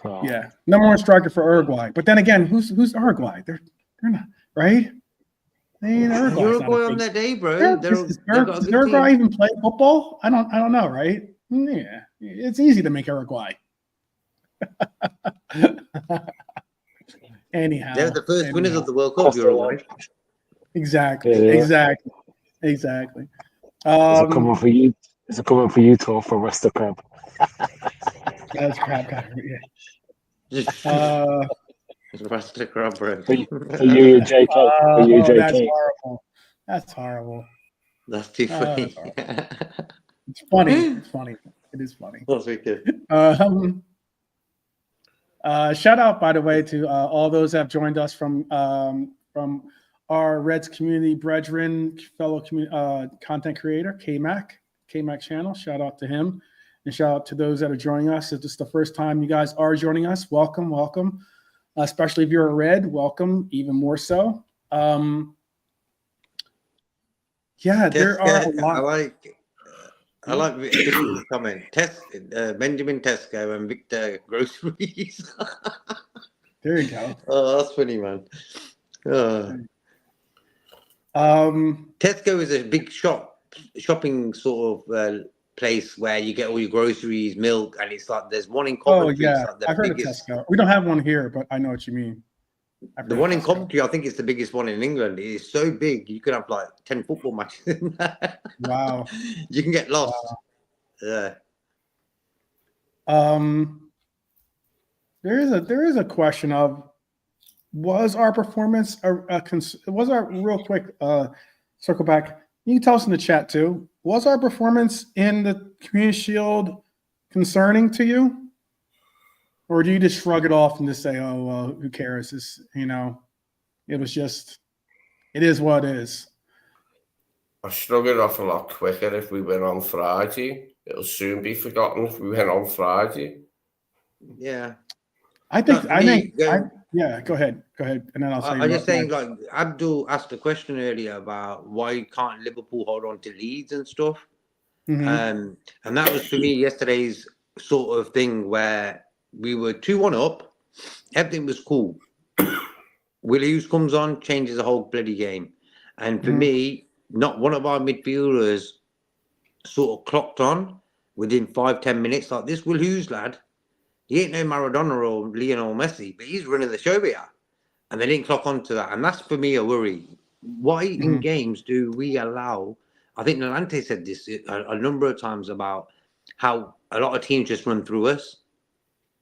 So. Yeah, number one striker for Uruguay. But then again, who's Uruguay? They're not right. Uruguay on their day, bro. Does Uruguay even play football? I don't know, right? Yeah, it's easy to make Uruguay. Anyhow, they're the first winners of the World Cup. Uruguay. Exactly. Is it coming for you? Is it coming for you to for Rest of Crab? That's crap. Rest of Crab, bro. For you, JK. That's horrible. That's too funny. It's funny. It's funny. It is funny. That's wicked. Shout out, by the way, to all those that have joined us from our Reds community brethren, fellow content creator, K-Mac channel. Shout out to him. And shout out to those that are joining us. If this is the first time you guys are joining us, welcome, welcome. Especially if you're a Red, welcome, even more so. Yeah, there are a lot. I like Victor's comment. Benjamin Tesco and Victor Groceries. There you go. Oh, that's funny, man. Tesco is a big shopping sort of place where you get all your groceries, milk, and it's like there's one in Coventry. Oh, yeah. It's like I've heard of Tesco. We don't have one here, but I know what you mean. The one in Coventry, I think it's the biggest one in England. It is so big, you could have like 10 football matches in there. Wow. You can get lost. Wow. Yeah. There is a question of, was our performance real quick circle back? You can tell us in the chat too. Was our performance in the Community Shield concerning to you? Or do you just shrug it off and just say, oh, well, who cares? It's, it was just, it is what it is. I shrug it off a lot quicker if we win on Friday. It'll soon be forgotten if we win on Friday. Yeah. I think, yeah, go ahead. And then I'll say. I'm just saying, like, Abdul asked a question earlier about why can't Liverpool hold on to leads and stuff. Mm-hmm. And that was for me yesterday's sort of thing where we were 2-1 up. Everything was cool. Will Hughes comes on, changes the whole bloody game. And for me, not one of our midfielders sort of clocked on within 5-10 minutes. Like this Will Hughes lad, he ain't no Maradona or Lionel Messi, but he's running the show here. And they didn't clock on to that. And that's for me a worry. Why in games do we allow, I think Nalante said this a number of times about how a lot of teams just run through us.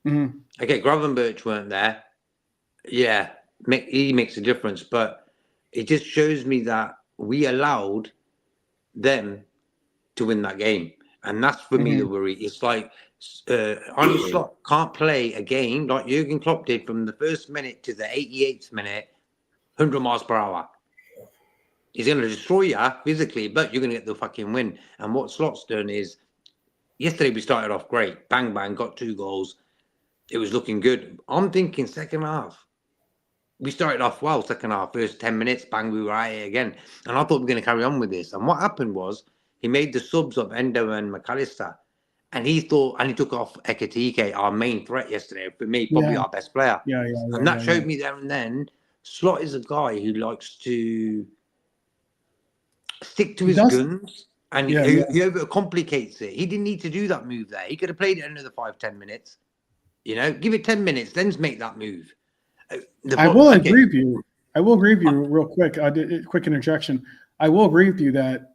Mm-hmm. Okay, Gravenberch weren't there. Yeah, he makes a difference, but it just shows me that we allowed them to win that game, and that's for me the worry. It's like Arne Slot can't play a game like Jurgen Klopp did from the first minute to the 88th minute, 100 miles per hour. He's going to destroy you physically, but you're going to get the fucking win. And what Slot's done is, yesterday we started off great, bang bang, got 2 goals. It was looking good. I'm thinking second half. We started off well, second half, first 10 minutes, bang, we were at it again. And I thought we were going to carry on with this. And what happened was he made the subs of Endo and McAllister. And he took off Ekatike, our main threat yesterday. For me, probably our best player. And that showed me there and then, Slot is a guy who likes to stick to his guns. And he overcomplicates it. He didn't need to do that move there. He could have played it another 5-10 minutes. Give it 10 minutes, then make that move. I will agree with you. Real quick. Quick interjection. I will agree with you that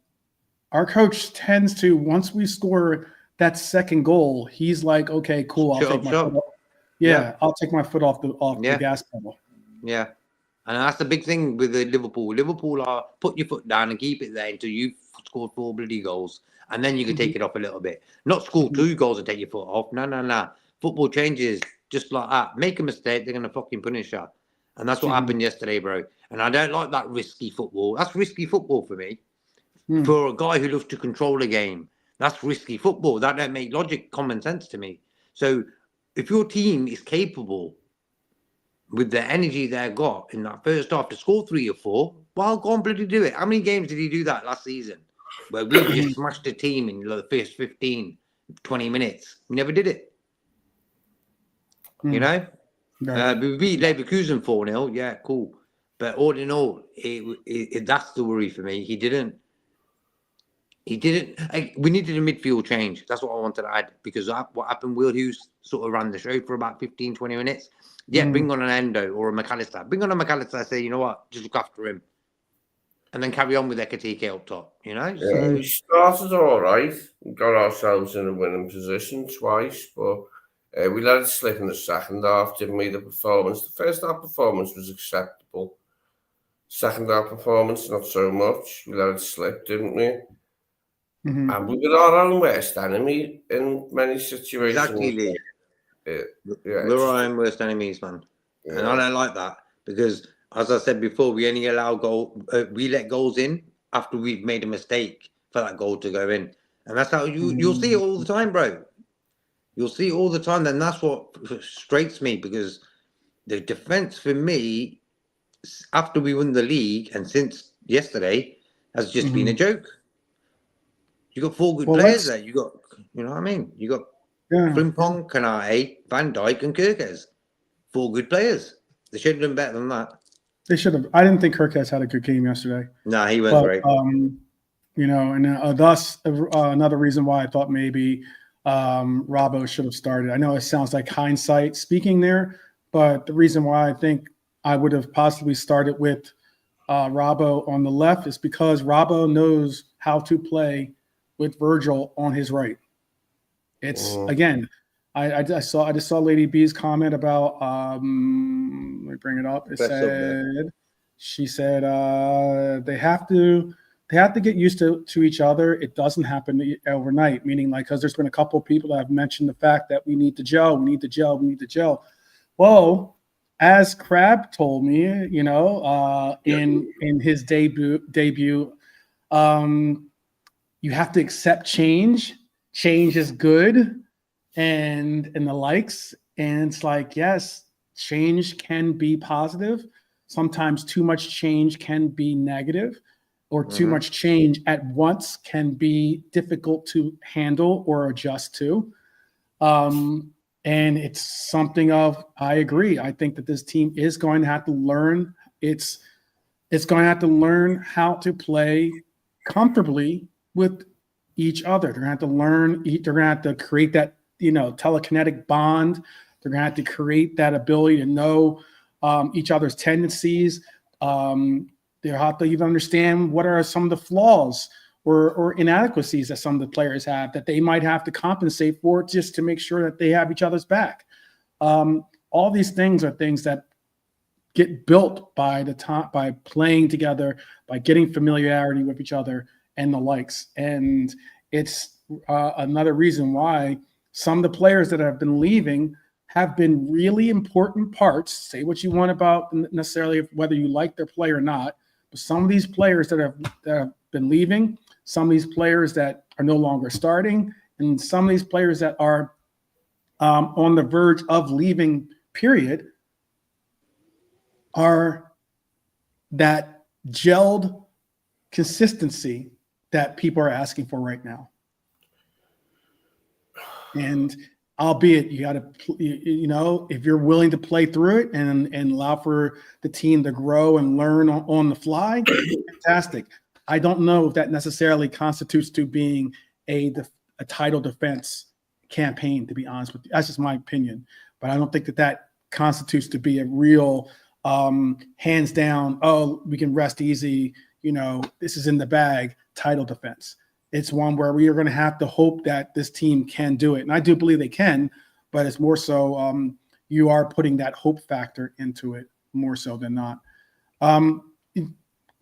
our coach tends to, once we score that second goal, he's like, okay, cool. I'll take my foot off. I'll take my foot off the gas pedal. Yeah. And that's the big thing with the Liverpool. Liverpool are put your foot down and keep it there until you've scored 4 bloody goals. And then you can take it off a little bit. Not score 2 goals and take your foot off. No. Football changes just like that. Make a mistake, they're going to fucking punish you. And that's what happened yesterday, bro. And I don't like that risky football. That's risky football for me. For a guy who loves to control a game, that's risky football. That don't make common sense to me. So if your team is capable with the energy they've got in that first half to score 3 or 4, well, go on, bloody do it. How many games did he do that last season? Where we just smashed a team in the first 15, 20 minutes. We never did it. We beat Leverkusen 4-0. Yeah, cool. But all in all, that's the worry for me. He didn't. We needed a midfield change. That's what I wanted to add. Because what happened, Will Hughes sort of ran the show for about 15, 20 minutes. Yeah, bring on an Endo or a McAllister. Bring on a McAllister, say, you know what, just look after him. And then carry on with Ekatike up top, Yeah, so we started all right. We got ourselves in a winning position twice, but we let it slip in the second half, didn't we? The first half performance was acceptable. Second half performance, not so much. We let it slip, didn't we? Mm-hmm. And we were our own worst enemy in many situations. Exactly, Lee. Yeah, We're our own worst enemies, man. yeah. And I don't like that because, as I said before, we only allow we let goals in after we've made a mistake for that goal to go in. And that's how you'll see it all the time, bro. You'll see it all the time. And that's what frustrates me, because the defense for me, after we won the league and since yesterday, has just been a joke. You got 4 good players there. You got, you know what I mean? You got Frimpong, Kanate, Van Dijk, and Kirkes. 4 good players. They should have done better than that. They should have. I didn't think Kirkes had a good game yesterday. No, he wasn't great. You know, and thus another reason why I thought maybe Robbo should have started. I know it sounds like hindsight speaking there, but the reason why I think I would have possibly started with Robbo on the left is because Robbo knows how to play with Virgil on his right. It's again, I just saw Lady B's comment about let me bring it up. She said they have to get used to each other. It doesn't happen overnight, meaning like, because there's been a couple of people that have mentioned the fact that we need to gel. Well, as Crab told me, you know, in his debut, you have to accept change. Change is good, and the likes. And it's like, yes, change can be positive. Sometimes too much change can be negative, or too much change at once can be difficult to handle or adjust to. And it's something of, I agree. I think that this team is going to have to learn. It's going to have to learn how to play comfortably with each other. They're going to have to learn. They're going to have to create that, you know, telekinetic bond. They're going to have to create that ability to know each other's tendencies. They have to even understand what are some of the flaws or inadequacies that some of the players have that they might have to compensate for, just to make sure that they have each other's back. All these things are things that get built by playing together, by getting familiarity with each other and the likes. And it's another reason why some of the players that have been leaving have been really important parts. Say what you want about necessarily whether you like their play or not, but some of these players that have been leaving, some of these players that are no longer starting, and some of these players that are on the verge of leaving, period, are that gelled consistency that people are asking for right now. And albeit you got to, you know, if you're willing to play through it and allow for the team to grow and learn on the fly, fantastic. I don't know if that necessarily constitutes to being a title defense campaign, to be honest with you. That's just my opinion. But I don't think that constitutes to be a real hands down, oh, we can rest easy, you know, this is in the bag title defense. It's one where we are going to have to hope that this team can do it. And I do believe they can, but it's more so you are putting that hope factor into it more so than not.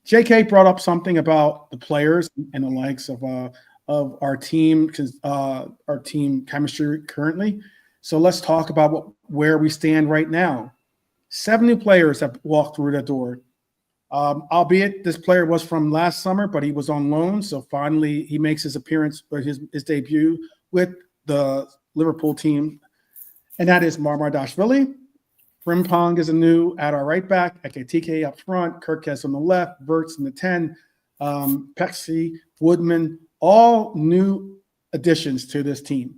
JK brought up something about the players and the likes of our team, our team chemistry currently. So let's talk about where we stand right now. 7 new players have walked through the door. Albeit this player was from last summer, but he was on loan. So finally he makes his appearance or his debut with the Liverpool team. And that is Marmardashvili. Frimpong is a new at our right back, Ekitike up front, Kirkes on the left, Verts in the 10, Pexi, Woodman, all new additions to this team.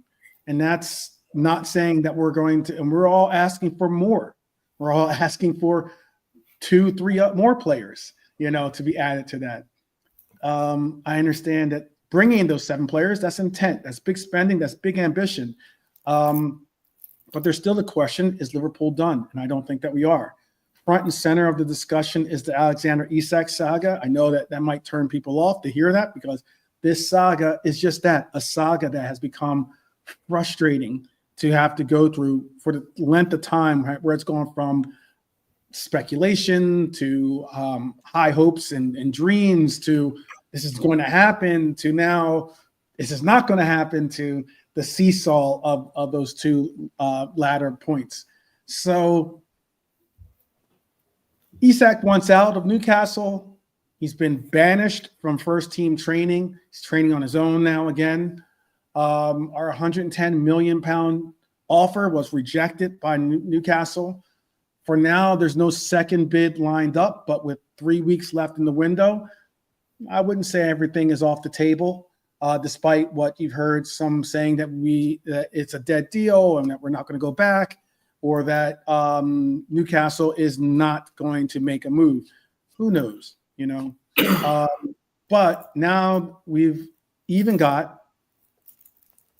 And that's not saying that we're going to, and we're all asking for more. We're all asking for 2, 3 more players, you know, to be added to that. I understand that bringing those 7 players, that's intent, that's big spending, that's big ambition. But there's still the question, is Liverpool done? And I don't think that we are. Front and center of the discussion is the Alexander Isak saga. I know that might turn people off to hear that, because this saga is just that, a saga that has become frustrating to have to go through for the length of time, right, where it's gone from speculation to high hopes and dreams to this is going to happen to now this is not going to happen to the seesaw of those two latter points. So Isak wants out of Newcastle. He's been banished from first team training. He's training on his own now again. Our £110 million offer was rejected by Newcastle. For now, there's no second bid lined up, but with 3 weeks left in the window, I wouldn't say everything is off the table, despite what you've heard some saying that it's a dead deal and that we're not going to go back, or that Newcastle is not going to make a move. Who knows, you know? But now we've even got,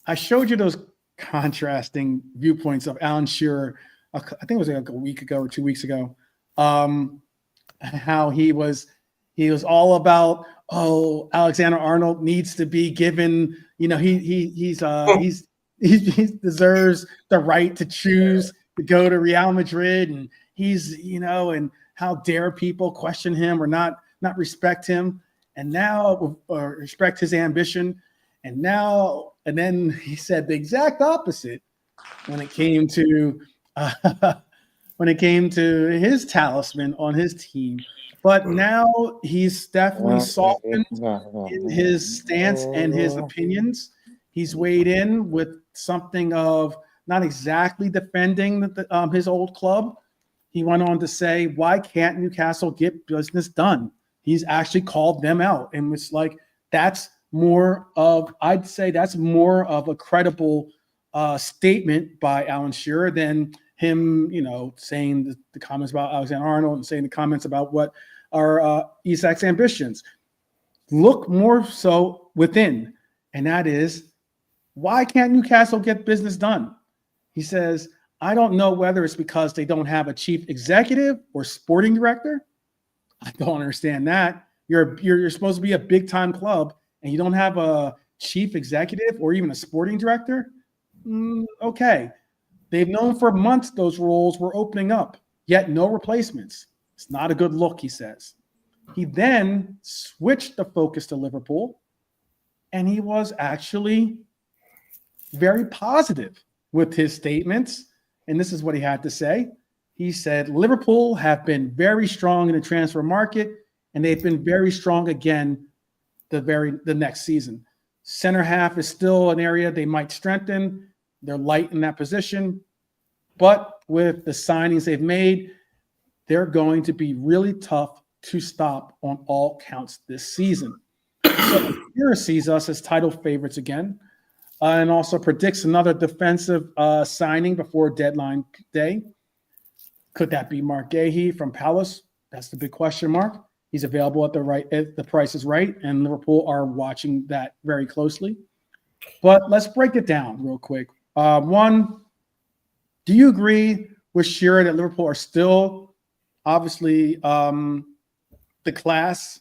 I showed you those contrasting viewpoints of Alan Shearer, I think it was like a week ago or 2 weeks ago, how he was all about, Alexander Arnold needs to be given, you know, he deserves the right to choose to go to Real Madrid, and he's, you know, and how dare people question him or not respect him, and now or respect his ambition, and then he said the exact opposite when it came to his talisman on his team. But now he's definitely softened in his stance and his opinions. He's weighed in with something of not exactly defending his old club. He went on to say, why can't Newcastle get business done? He's actually called them out. And it's like, I'd say that's more of a credible statement by Alan Shearer than him, you know, saying the comments about Alexander Arnold and saying the comments about what are Isak's ambitions. Look more so within, and that is, why can't Newcastle get business done? He says, I don't know whether it's because they don't have a chief executive or sporting director. I don't understand that. You're supposed to be a big time club and you don't have a chief executive or even a sporting director. Okay. They've known for months those roles were opening up, yet no replacements. It's not a good look, he says. He then switched the focus to Liverpool, and he was actually very positive with his statements. And this is what he had to say. He said, Liverpool have been very strong in the transfer market, and they've been very strong again the next season. Center half is still an area they might strengthen. They're light in that position. But with the signings they've made, they're going to be really tough to stop on all counts this season. So Shearer sees us as title favorites again, and also predicts another defensive signing before deadline day. Could that be Marc Guehi from Palace? That's the big question mark. He's available at the price is right, and Liverpool are watching that very closely. But let's break it down real quick. One, do you agree with Shearer that Liverpool are still obviously the class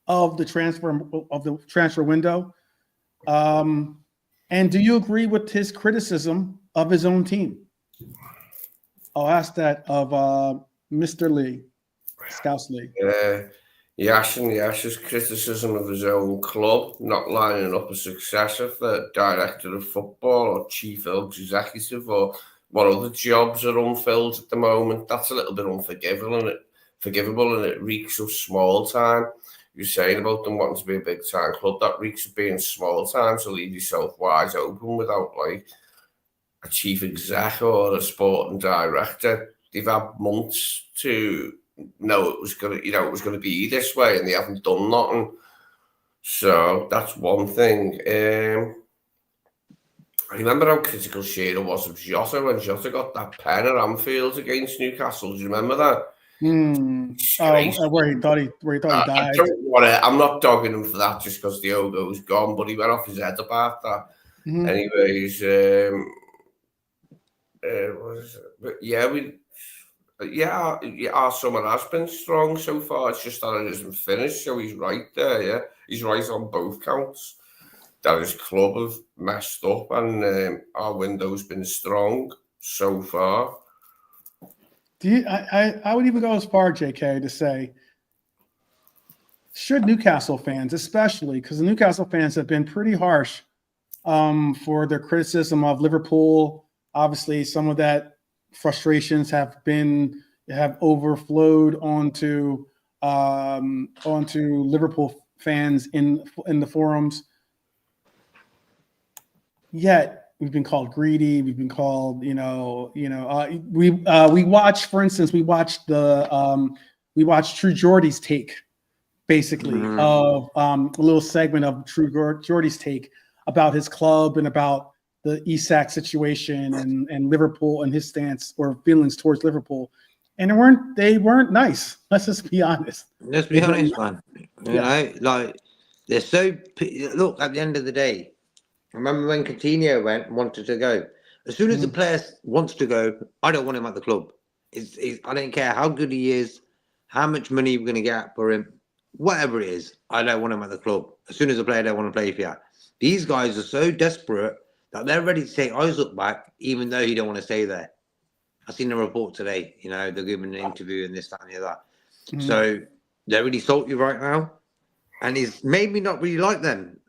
of the transfer window? And do you agree with his criticism of his own team? I'll ask that of Mr. Lee, Scouse Lee. Yash's criticism of his own club, not lining up a successor for director of football or chief executive or what other jobs are unfilled at the moment. That's a little bit unforgivable, and it reeks of small time. You're saying about them wanting to be a big time club, that reeks of being small time, so leave yourself wide open without like a chief exec or a sporting director. They've had months to know it was gonna be this way, and they haven't done nothing. So that's one thing. I remember how critical Shearer was of Jota when Jota got that pen at Anfield against Newcastle. Do you remember that? Where he thought he died. I'm not dogging him for that just because Diogo's gone, but he went off his head about that. Mm-hmm. Anyways, our summer has been strong so far. It's just that it isn't finished, so he's right there. Yeah, he's right on both counts. That his club have messed up, and our window's been strong so far. I would even go as far, JK, to say, should Newcastle fans, especially because the Newcastle fans have been pretty harsh for their criticism of Liverpool. Obviously, some of that frustrations have overflowed onto Liverpool fans in the forums. Yet we've been called greedy. We've been called, we watched, for instance, we watched True Geordie's take, basically, of a little segment of True Geordie's take about his club and about the Isak situation and Liverpool and his stance or feelings towards Liverpool. And they weren't nice. Let's just be honest. Let's be honest, man. You know, like they're so. Look, at the end of the day, remember when Coutinho wanted to go? As soon as the player wants to go, I don't want him at the club. I don't care how good he is, how much money we're going to get for him, whatever it is. I don't want him at the club. As soon as the player don't want to play for you, these guys are so desperate that they're ready to take Isak back, even though he don't want to stay there. I seen a report today. They're giving an interview and this, that, and the other. So they're really salty right now, and he's made me not really like them.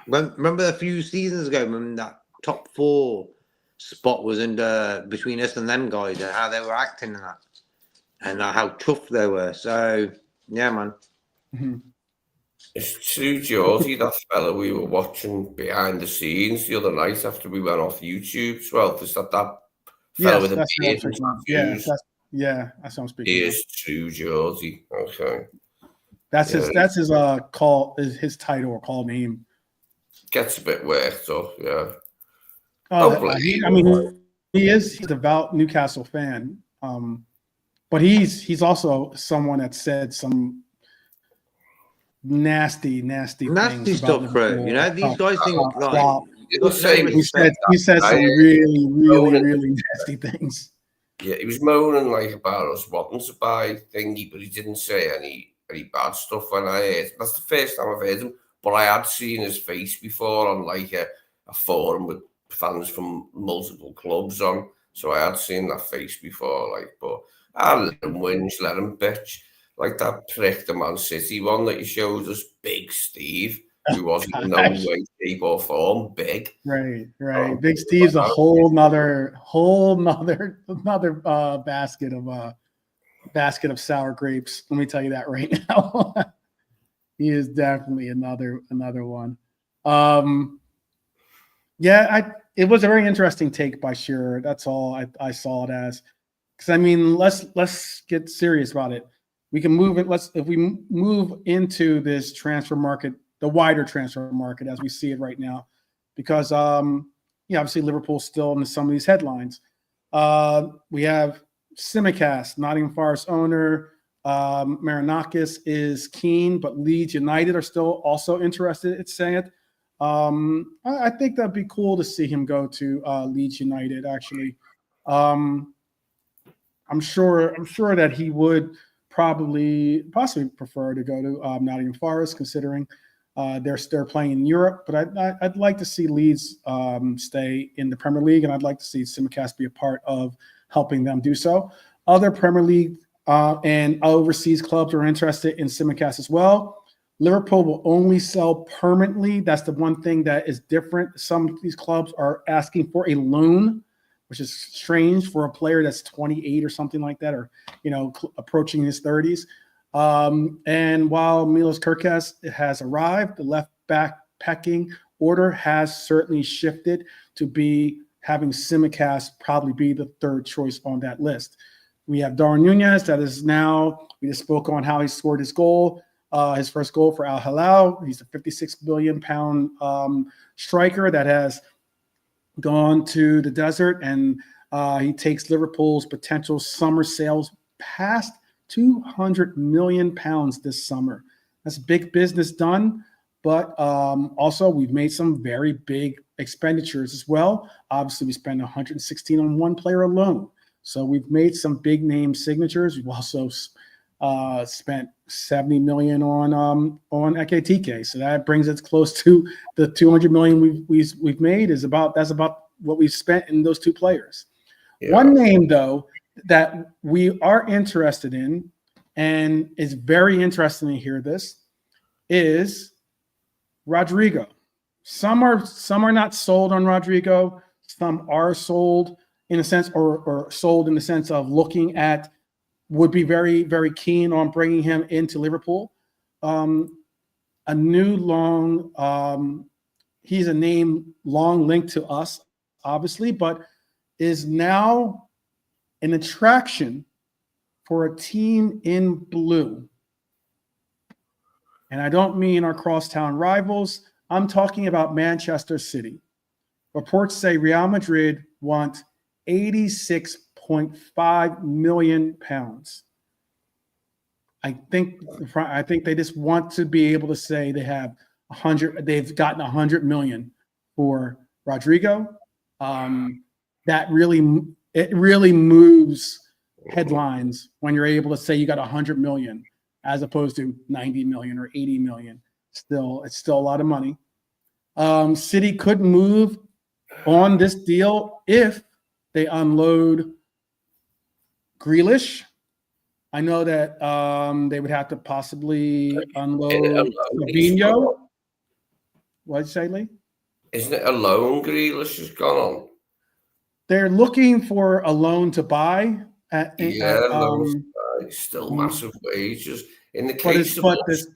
Remember a few seasons ago when that top 4 spot was between us and them guys, and how they were acting and that, and how tough they were. So yeah, man. It's True Geordie, that fella we were watching behind the scenes the other night after we went off YouTube. Well, is that fella with the beard and tattoos? That's what I'm speaking. He is True Geordie. Okay. That's his call, his title or call name. Gets a bit worked up, yeah. He's a devout Newcastle fan, but he's also someone that said some nasty things stuff, bro. These guys think he said some really nasty things. Yeah, he was moaning about us wanting to buy thingy, but he didn't say any bad stuff when I heard. That's the first time I've heard him, but I had seen his face before on a forum with fans from multiple clubs on, so I had seen that face before. But I let him whinge, let him bitch. Like that prick, the Man City one that you showed us, Big Steve, who wasn't in no way, shape, or form big. Right. Big Steve's a whole nother basket of sour grapes. Let me tell you that right now. He is definitely another one. It was a very interesting take by Shearer. That's all I saw it as. Because let's get serious about it. We can move it. If we move into this transfer market, the wider transfer market as we see it right now, because obviously Liverpool's still in some of these headlines. We have Tsimikas, Nottingham Forest owner. Marinakis is keen, but Leeds United are still also interested. It's saying it. I think that'd be cool to see him go to Leeds United. Actually, I'm sure that he would possibly prefer to go to Nottingham Forest, considering they're playing in Europe. But I'd like to see Leeds stay in the Premier League, and I'd like to see Tsimikas be a part of helping them do so. Other Premier League and overseas clubs are interested in Tsimikas as well. Liverpool will only sell permanently. That's the one thing that is different. Some of these clubs are asking for a loan, which is strange for a player that's 28 or something like that, or approaching his 30s. And while Milos Kerkez has arrived, the left back pecking order has certainly shifted to be having Tsimikas probably be the third choice on that list. We have Darwin Nunez that is now, we just spoke on how he scored his goal, his first goal for Al Hilal. He's a 56 billion pound striker that has gone to the desert, and he takes Liverpool's potential summer sales past 200 million pounds this summer. That's big business done, but also we've made some very big expenditures as well. Obviously, we spent 116 on one player alone. So we've made some big name signatures. We've also spent 70 million on Ekitike. So that brings us close to the 200 million we've made. That's about what we've spent in those two players. Yeah. One name though that we are interested in, and it's very interesting to hear this, is Rodrygo. Some are not sold on Rodrygo. Some are sold in a sense, or sold in the sense of looking at, would be very, very keen on bringing him into Liverpool. A new long, he's a name long linked to us, obviously, but is now an attraction for a team in blue. And I don't mean our crosstown rivals. I'm talking about Manchester City. Reports say Real Madrid want £86.5 million. I think they just want to be able to say they have 100. They've gotten 100 million for Rodrygo. That really moves headlines when you're able to say you got 100 million as opposed to 90 million or 80 million. It's still a lot of money. City could move on this deal if they unload Grealish. I know that they would have to possibly unload Fabinho. What'd you say, Lee? Isn't it a loan Grealish has gone on? They're looking for a loan to buy. Still massive wages. In the case that's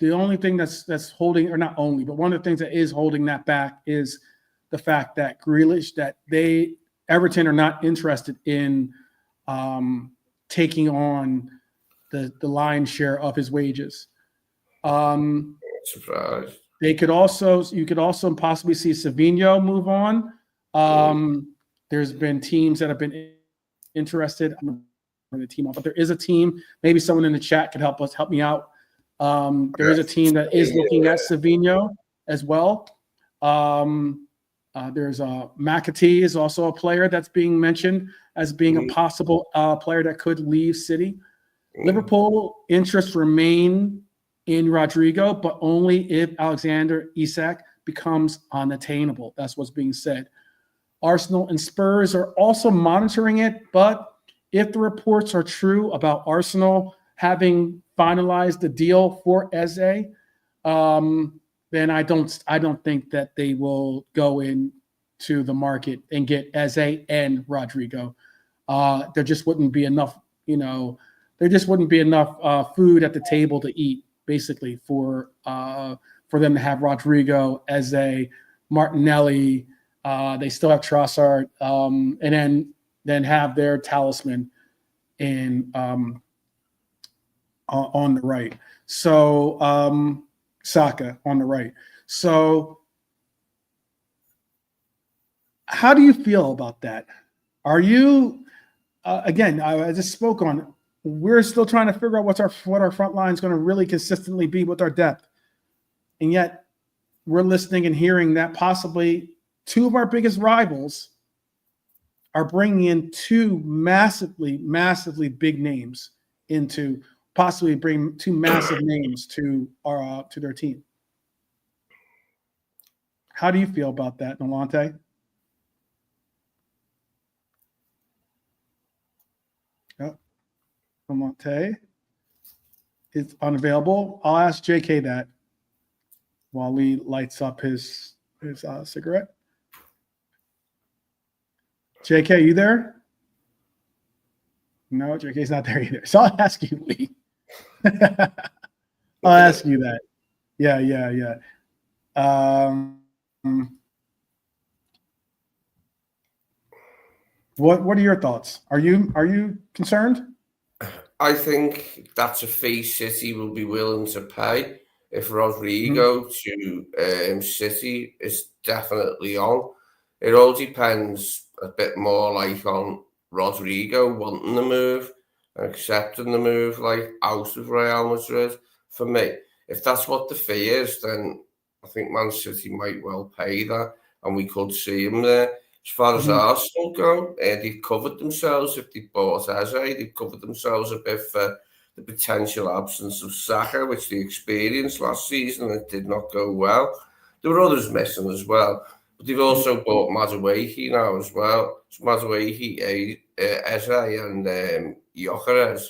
the only thing that's holding, or not only, but one of the things that is holding that back is the fact that Grealish, that Everton are not interested in taking on the lion's share of his wages. Surprised. You could also possibly see Savinho move on. There's been teams that have been interested. I'm going to team up, but there is a team. Maybe someone in the chat could help me out. There is a team that is looking at Savinho as well. There's McAtee is also a player that's being mentioned as being a possible player that could leave City. Liverpool interests remain in Rodrygo, but only if Alexander Isak becomes unattainable. That's what's being said. Arsenal and Spurs are also monitoring it, but if the reports are true about Arsenal having finalized the deal for Eze, then I don't think that they will go into the market and get Eze and Rodrygo. There just wouldn't be enough, there just wouldn't be enough food at the table to eat, basically, for them to have Rodrygo, Eze, Martinelli. They still have Trossard, and then have their talisman on the right. So Saka on the right. So how do you feel about that? Are you again? I just spoke on. We're still trying to figure out what our front line is going to really consistently be with our depth, and yet we're listening and hearing that possibly two of our biggest rivals are bringing in two massively big names into. Possibly bring two massive names to their team. How do you feel about that, Nolante? Oh, Nolante is unavailable. I'll ask JK that while Lee lights up his cigarette. JK, you there? No, JK's not there either. So I'll ask you, Lee. I'll ask you that. Yeah. What are your thoughts? Are you concerned? I think that's a fee City will be willing to pay if Rodrygo to City is definitely on. It all depends a bit more like on Rodrygo wanting the move and accepting the move, like out of Real Madrid. For me, if that's what the fee is, then I think Man City might well pay that, and we could see him there. As far as Arsenal go, they've covered themselves. If they bought Eze, they've covered themselves a bit for the potential absence of Saga, which they experienced last season, and it did not go well. There were others missing as well. But they've also bought Guehi now as well. So Guehi, Eze and Gyökeres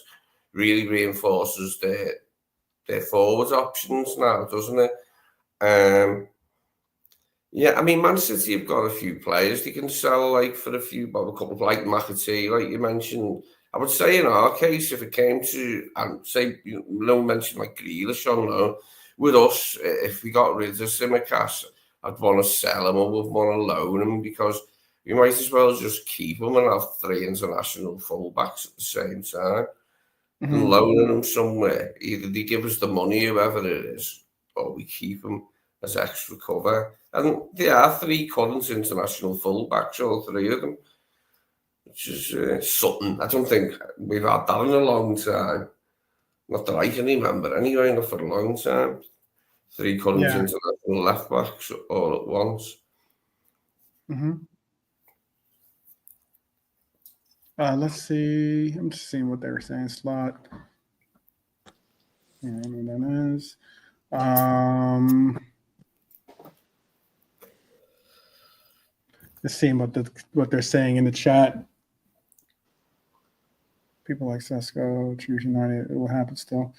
really reinforces their forward options now, doesn't it? Yeah, I mean, Man City have got a few players they can sell, like, for a couple like McAtee, like you mentioned. I would say in our case, if it came to, and say, mention like Grealish on loan, with us, if we got rid of Tsimikas, I'd want to sell him or we'd want to loan him, because we might as well just keep him and have 3 international fullbacks at the same time. And loaning them somewhere, either they give us the money, whoever it is, or we keep them as extra cover. And there are 3 current international fullbacks, all 3 of them, which is something. I don't think we've had that in a long time. Not that I can remember anyway, not for a long time. 3 current international left backs all at once. Let's see. I'm just seeing what they were saying. Slot. Yeah, I know what that is. Just seeing what they're saying in the chat. People like Sesko, Choose United, it will happen still.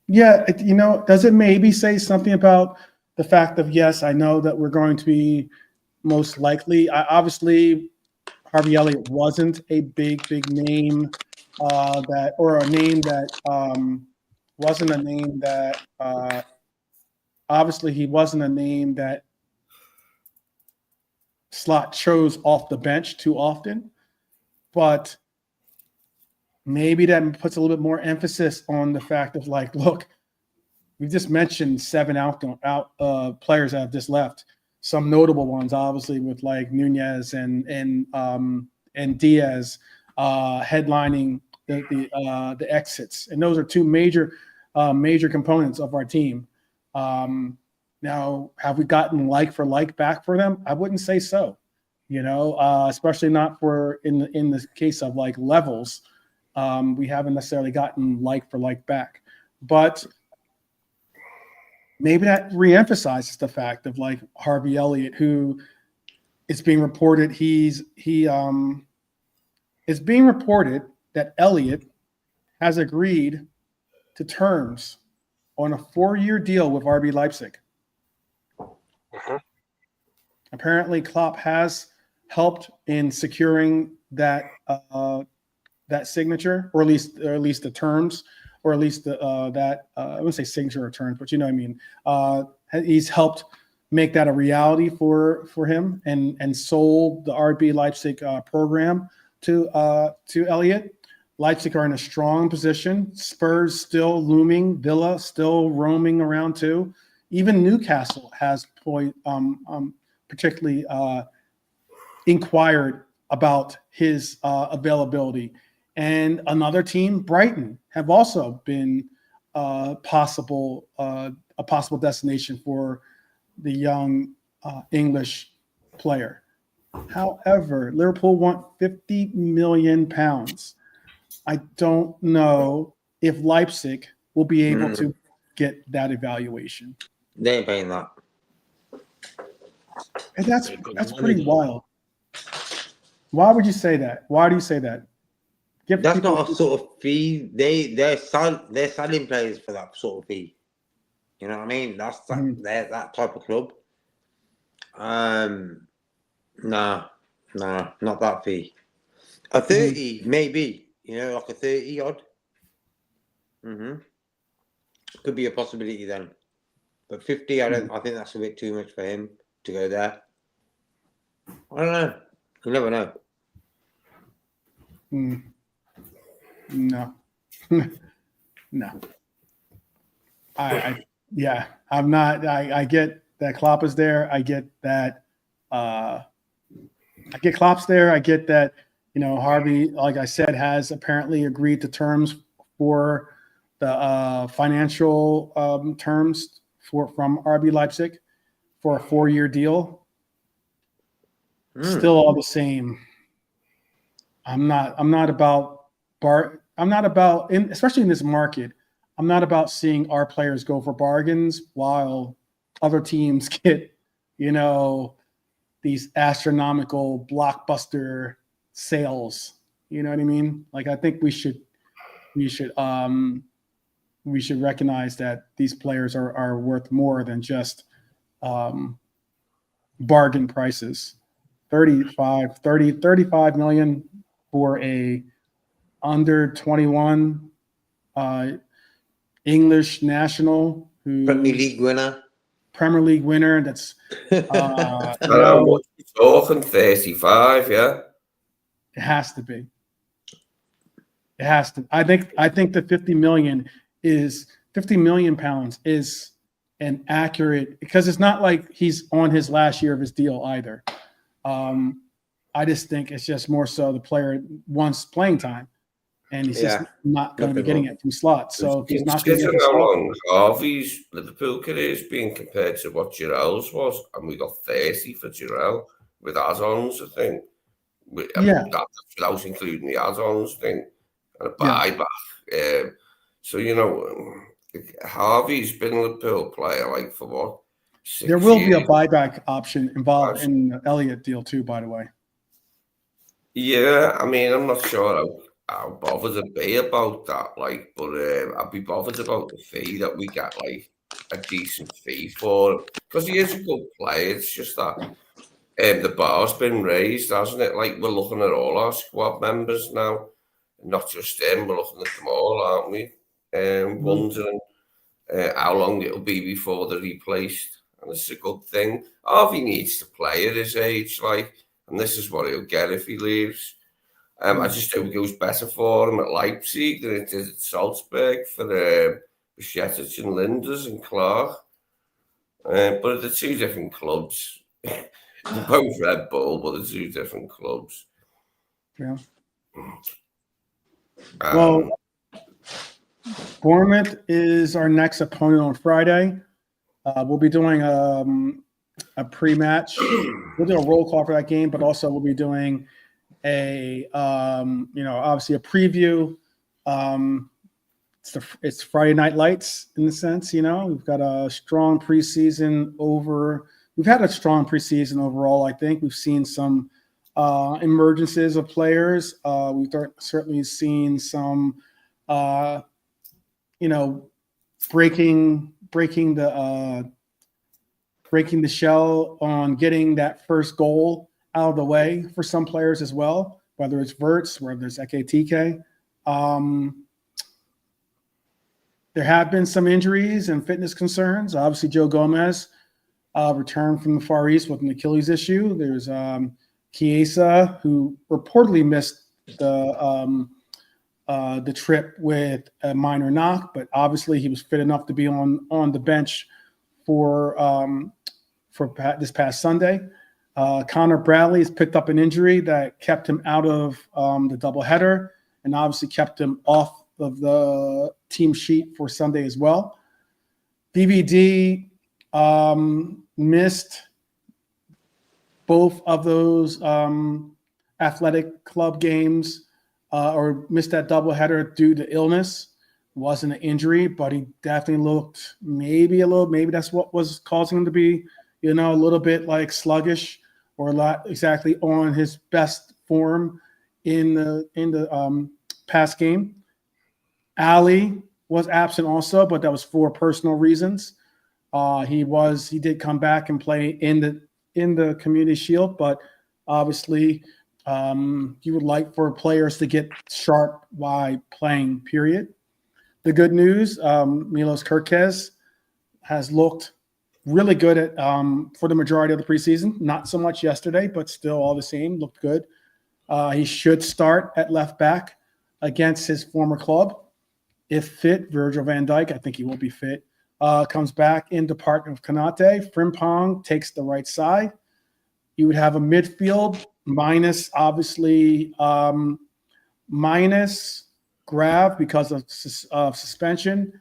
Yeah, does it maybe say something about the fact of, yes, I know that we're going to be most likely, obviously, Harvey Elliott wasn't a big name wasn't a name that obviously he wasn't a name that Slot chose off the bench too often, but maybe that puts a little bit more emphasis on the fact of, like, look, we just mentioned 7 players that have just left. Some notable ones, obviously, with like Nunez and Diaz headlining the exits, and those are 2 major components of our team. Now, have we gotten like for like back for them? I wouldn't say so. Especially not in the case of like levels. We haven't necessarily gotten like for like back, but maybe that reemphasizes the fact of like Harvey Elliott, who it's being reported it's being reported that Elliott has agreed to terms on a 4-year deal with RB Leipzig. Apparently, Klopp has helped in securing that signature, or at least the terms, or at least I wouldn't say signature or terms, but you know what I mean. He's helped make that a reality for him, and sold the RB Leipzig program to Elliott. Leipzig are in a strong position. Spurs still looming. Villa still roaming around too. Even Newcastle has particularly inquired about his availability. And another team, Brighton, have also been a possible destination for the young English player. However, Liverpool want £50 million. I don't know if Leipzig will be able to get that evaluation. They ain't paying that. And that's pretty wild. Why would you say that? Why do you say that? That's not a sort of fee. They're selling players for that sort of fee. You know what I mean? That's they're that type of club. No, not that fee. A 30 maybe. Like a 30 odd. Could be a possibility then. But 50, I think that's a bit too much for him to go there. I don't know. You never know. No. No. I'm not. I get that Klopp is there. I get that. I get Klopp's there. I get that. Harvey, like I said, has apparently agreed to terms for the financial terms from RB Leipzig for a 4-year deal. Still all the same. I'm not about especially in this market. I'm not about seeing our players go for bargains while other teams get, these astronomical blockbuster sales. You know what I mean? Like, I think we should recognize that these players are worth more than just bargain prices. 35 million for a under 21 English national who Premier League winner. That's we're talking 35, yeah. It has to be. It has to. I think the 50 million pounds is an accurate, because it's not like he's on his last year of his deal either. I just think it's just more so the player wants playing time, and he's just not going to be getting it from Slot. So if he's not going to get how long Harvey's Liverpool career is being compared to what Giroud's was, and we got 30 for Giroud with add-ons, I think. That's without including the add-ons thing and a buyback. So Harvey's been a Liverpool player like for what? There will be a buyback option involved in the Elliott deal too, by the way. Yeah, I mean, I'm not sure how bothered to be about that, like, but I'd be bothered about the fee that we get, like a decent fee for him, because he is a good player. It's just that the bar's been raised, hasn't it? Like, we're looking at all our squad members now, not just him. We're looking at them all, aren't we? Wondering how long it'll be before they're replaced, and it's a good thing. Harvey needs to play at his age, like. And this is what he'll get if he leaves. I just hope it goes better for him at Leipzig than it did at Salzburg for Bajcetic and Linders and Clark. But they're two different clubs. They're both Red Bull, but they're two different clubs. Yeah. Well, Bournemouth is our next opponent on Friday. We'll be doing a pre-match. We'll do a roll call for that game, but also we'll be doing a obviously a preview. It's Friday Night Lights in the sense, we've got a strong preseason we've had a strong preseason overall. I think we've seen some emergences of players. We've certainly seen some breaking the shell on getting that first goal out of the way for some players as well, whether it's Verts, whether it's Ekitike. There have been some injuries and fitness concerns. Obviously, Joe Gomez returned from the Far East with an Achilles issue. There's Chiesa, who reportedly missed the trip with a minor knock, but obviously he was fit enough to be on the bench for this past Sunday. Connor Bradley has picked up an injury that kept him out of the doubleheader and obviously kept him off of the team sheet for Sunday as well. DVD missed both of those athletic club games or missed that doubleheader due to illness. It wasn't an injury, but he definitely looked maybe that's what was causing him to be, a little bit like sluggish or not exactly on his best form in the past game. Ali was absent also, but that was for personal reasons. He did come back and play in the Community Shield, but obviously you would like for players to get sharp while playing, period. The good news, Milos Kerkez has looked really good for the majority of the preseason. Not so much yesterday, but still all the same, looked good. He should start at left back against his former club. If fit, Virgil van Dijk, I think he will be fit, comes back into partner with Konate. Frimpong takes the right side. You would have a midfield minus Grav because of suspension.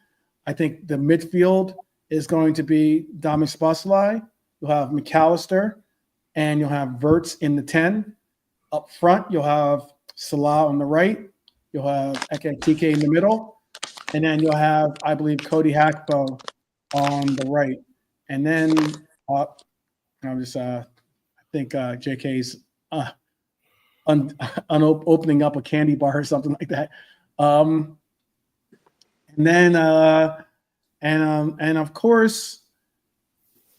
I think the midfield is going to be Damis Szoboszlai. You'll have McAllister, and you'll have Verts in the 10. Up front, you'll have Salah on the right. You'll have Ekitike in the middle. And then you'll have, I believe, Cody Hakpo on the right. And then I think JK's opening up a candy bar or something like that. And then and of course,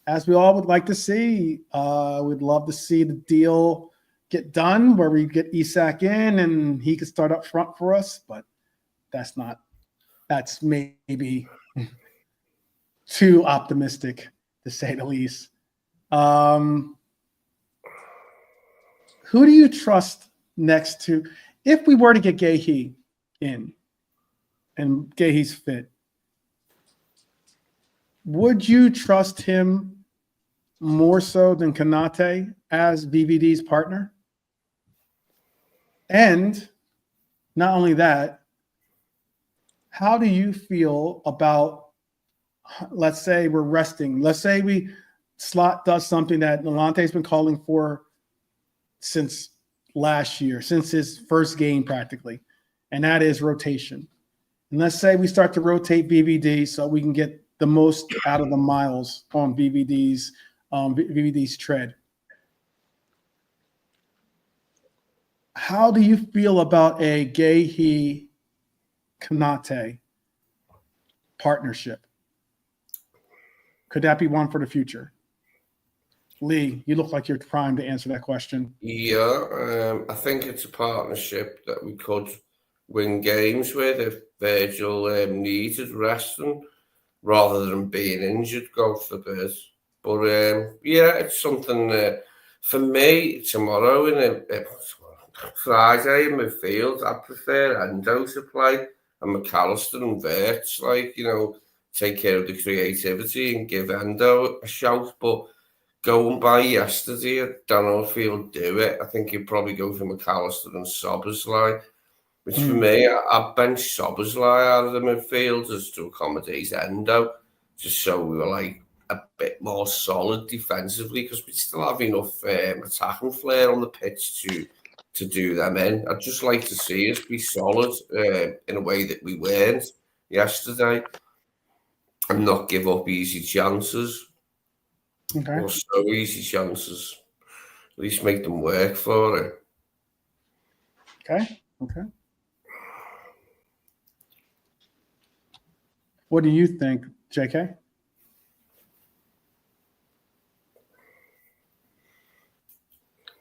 as we all would like to see, we'd love to see the deal get done where we get Isak in and he could start up front for us, but that's maybe too optimistic to say the least. Who do you trust next to, if we were to get Guehi in and Guehi's fit, would you trust him more so than Konate as VVD's partner? And not only that, how do you feel about, let's say we're resting, let's say Slot does something that Nalante's been calling for since last year, since his first game practically, and that is rotation. And let's say we start to rotate VVD so we can get the most out of the miles on VVD's tread. How do you feel about a Guehi Konate partnership? Could that be one for the future? Lee, you look like you're primed to answer that question. Yeah, I think it's a partnership that we could win games with if Virgil needed resting rather than being injured, God forbid. But yeah, it's something for me tomorrow in Friday in midfield. I prefer Endo to play and McAllister and Wirtz, take care of the creativity and give Endo a shout. But going by yesterday, I don't know if he'll do it. I think he'll probably go for McAllister and Szoboszlai, which for me, I'd bench Szoboszlai out of the midfielders to accommodate Endo, just so we were a bit more solid defensively, because we still have enough attacking flair on the pitch to do them in. I'd just like to see us be solid in a way that we weren't yesterday and not give up easy chances. Okay. Or so easy chances. At least make them work for it. Okay. What do you think, JK?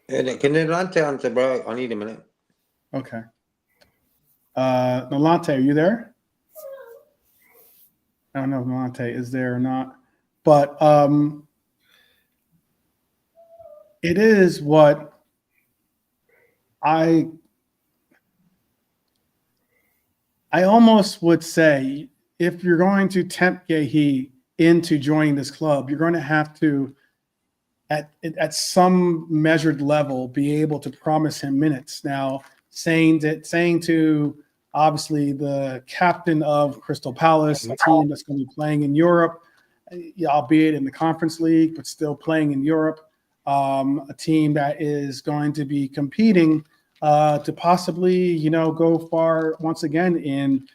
Can Nalante answer, bro? I need a minute. Okay. Nalante, are you there? I don't know if Nalante is there or not, but it is what I almost would say, if you're going to tempt Guehi into joining this club, you're going to have to, at some measured level, be able to promise him minutes. Now, saying to obviously the captain of Crystal Palace, a team that's going to be playing in Europe, albeit in the Conference League, but still playing in Europe, a team that is going to be competing to possibly, go far once again in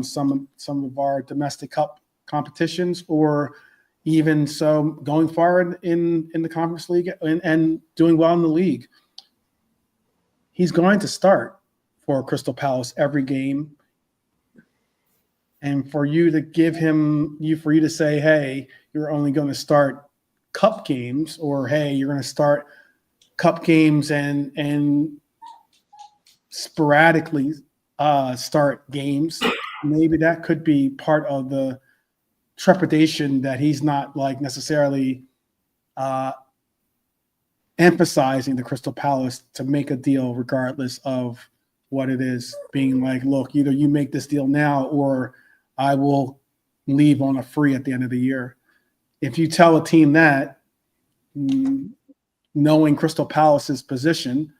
some of our domestic cup competitions, or even so going far in the Conference League and doing well in the league. He's going to start for Crystal Palace every game. And for you to for you to say, hey, you're only going to start cup games, or hey, you're going to start cup games and sporadically start games, maybe that could be part of the trepidation that he's not necessarily emphasizing the Crystal Palace to make a deal regardless of what it is, being look, either you make this deal now or I will leave on a free at the end of the year. If you tell a team that, knowing Crystal Palace's position,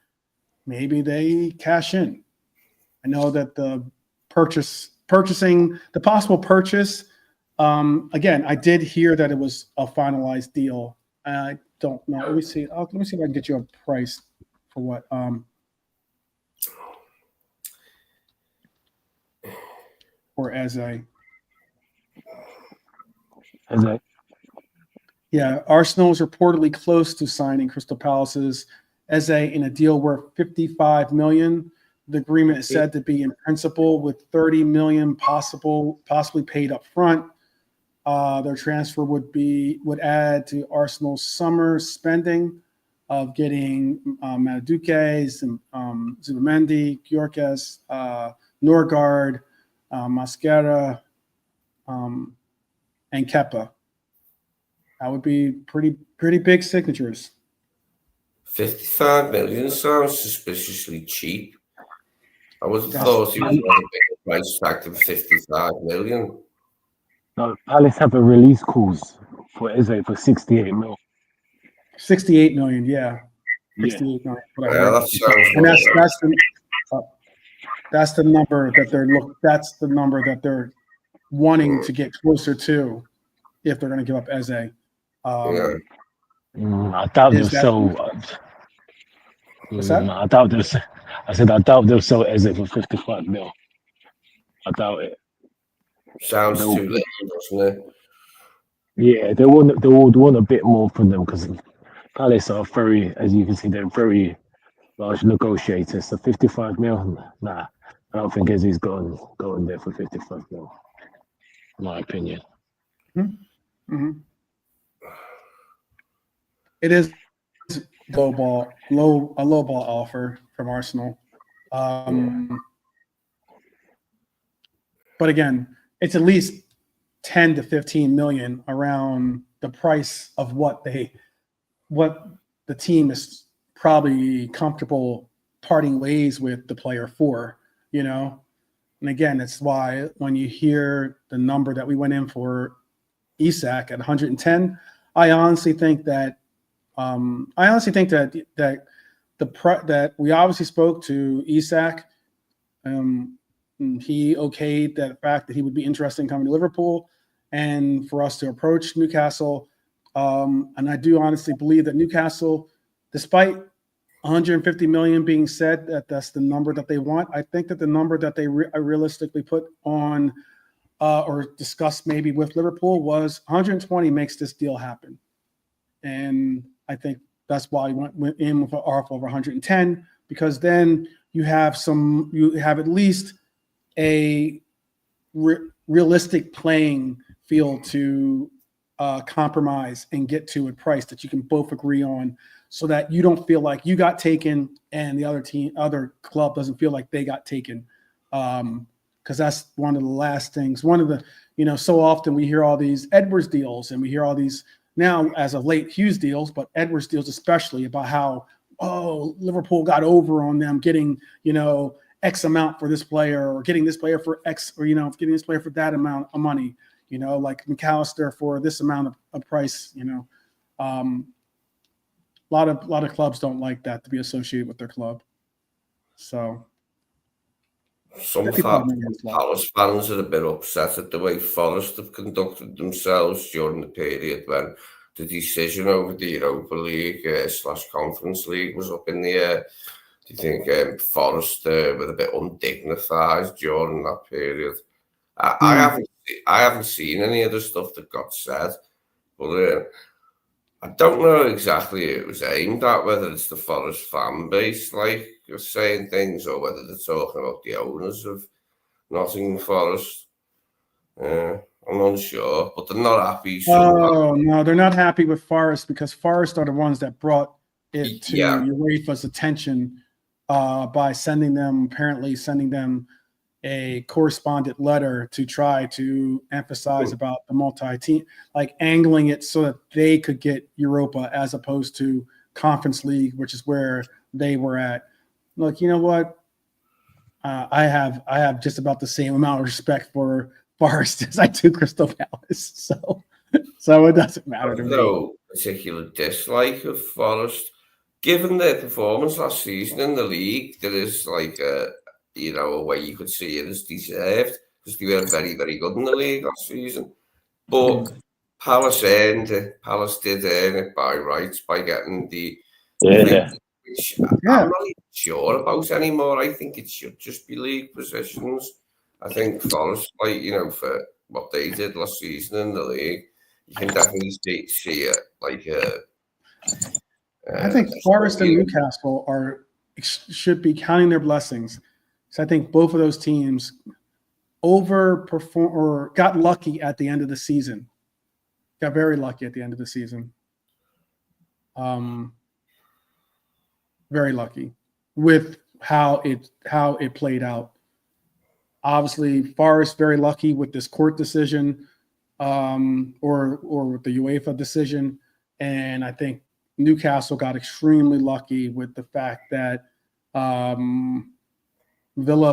maybe they cash in. I know that the possible purchase, again, I did hear that it was a finalized deal. I don't know. Let me see. Let me see if I can get you a price for what. Or Eze. Yeah, Arsenal is reportedly close to signing Crystal Palace's Eze in a deal worth $55 million. The agreement is said to be in principle with $30 million possibly paid up front. Their transfer would add to Arsenal's summer spending of getting Madueke, Zubamendi, Gyökeres, Norgard, Mascara, and Kepa. That would be pretty big signatures. 55 million sounds suspiciously cheap. I would have thought he was on a bigger price tag than 55 million. No, Palace have a release clause for Eze for 68 mil. 68 million, yeah. 68 million. Yeah, that sounds And that's the number that they're wanting to get closer to if they're going to give up Eze. I doubt they'll sell. What's that? I doubt they'll. I said I doubt they'll sell Eze for 55 mil. I doubt it. Sounds too little, doesn't it? Yeah, they would want a bit more from them because Palace are very, as you can see, they're very large negotiators. So 55 mil, nah, I don't think Eze's going there for 55 mil. In my opinion. Mm-hmm. It is a low ball offer from Arsenal. But again, it's at least 10 to 15 million around the price of what the team is probably comfortable parting ways with the player for, you know. And again, it's why when you hear the number that we went in for Isak at 110, I honestly think that that we obviously spoke to Isak. He okayed that fact that he would be interested in coming to Liverpool and for us to approach Newcastle. And I do honestly believe that Newcastle, despite 150 million being said that that's the number that they want, I think that the number that they realistically put on or discussed maybe with Liverpool was 120 makes this deal happen. And I think that's why we went in with an offer of 110, because then you have at least a realistic playing field to compromise and get to a price that you can both agree on, so that you don't feel like you got taken and the other club doesn't feel like they got taken. Because that's one of the last things. One of the, so often we hear all these Edwards deals and we hear all these now as of late Hughes deals, but Edwards deals especially, about how, Liverpool got over on them getting, X amount for this player, or getting this player for X, or, getting this player for that amount of money, like McAllister for this amount of price, a lot of clubs don't like that to be associated with their club. So some Palace fans are a bit upset at the way Forest have conducted themselves during the period when the decision over the Europa League / Conference League was up in the air. Do you think Forest were a bit undignified during that period? I haven't seen any of the stuff that got said, but I don't know exactly who it was aimed at, whether it's the Forest fan base like you're saying things, or whether they're talking about the owners of Nottingham Forest. I'm unsure, but they're not happy. No, they're not happy with Forest, because Forest are the ones that brought it to UEFA's attention by sending them a correspondent letter to try to emphasize about the multi-team, like angling it so that they could get Europa as opposed to Conference League, which is where they were at. Look, you know what? I have just about the same amount of respect for Forest as I do Crystal Palace, so it doesn't matter to me. No particular dislike of Forest, given their performance last season in the league. There is like a way you could see it as deserved, because they were very, very good in the league last season. But Palace earned it. Palace did earn it by rights, by getting the. Which I'm not even sure about anymore. I think it should just be league positions. I think Forest, for what they did last season in the league, you can definitely see it like I think Forest and Newcastle should be counting their blessings. So I think both of those teams overperformed or got lucky at the end of the season. Got very lucky at the end of the season. Very lucky with how it played out. Obviously, Forest very lucky with this court decision, or with the UEFA decision, and I think Newcastle got extremely lucky with the fact that Villa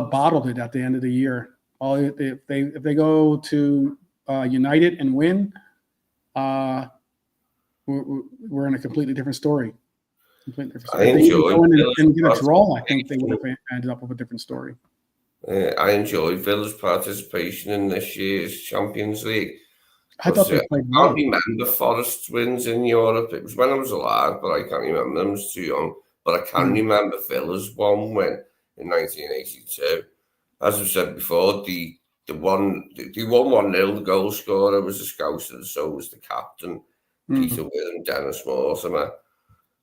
bottled it at the end of the year. If they go to United and win, we're in a completely different story. I enjoyed and get a draw. I think they would have ended up with a different story. I enjoyed Villa's participation in this year's Champions League. I thought they played well. I can't remember Forest's wins in Europe. It was when I was alive, but I can't remember them. I was too young. But I can remember Villa's one win in 1982. As I've said before, they won 1-0. The goal scorer was a Scouser, so was the captain, Peter Witham, Dennis Mortimer.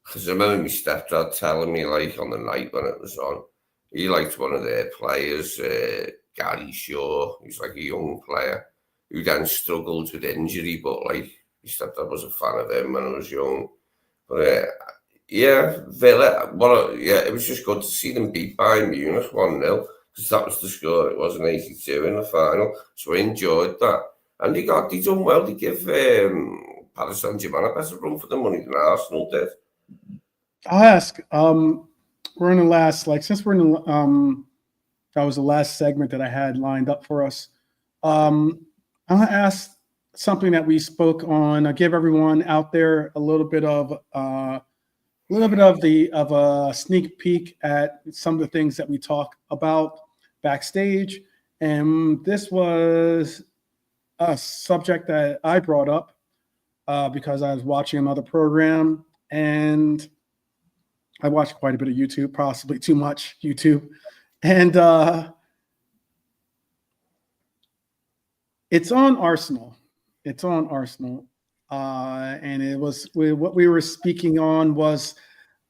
Because I remember my stepdad telling me, like, on the night when it was on, he liked one of their players, Gary Shaw. He's like a young player who then struggled with injury, but like my stepdad was a fan of him when I was young. But Villa, it was just good to see them beat Bayern Munich 1-0, because that was the score. It was in 82 in the final, so I enjoyed that. And they done well. They give Paris Saint-Germain a better run for the money than Arsenal did. I'll ask. We're in the last, since we're in the, that was the last segment that I had lined up for us. I'm gonna ask something that we spoke on. I'll give everyone out there a little bit of a sneak peek at some of the things that we talk about backstage. And this was a subject that I brought up because I was watching another program, and I watched quite a bit of YouTube, possibly too much YouTube. And it's on Arsenal. It's on Arsenal. And it was what we were speaking on was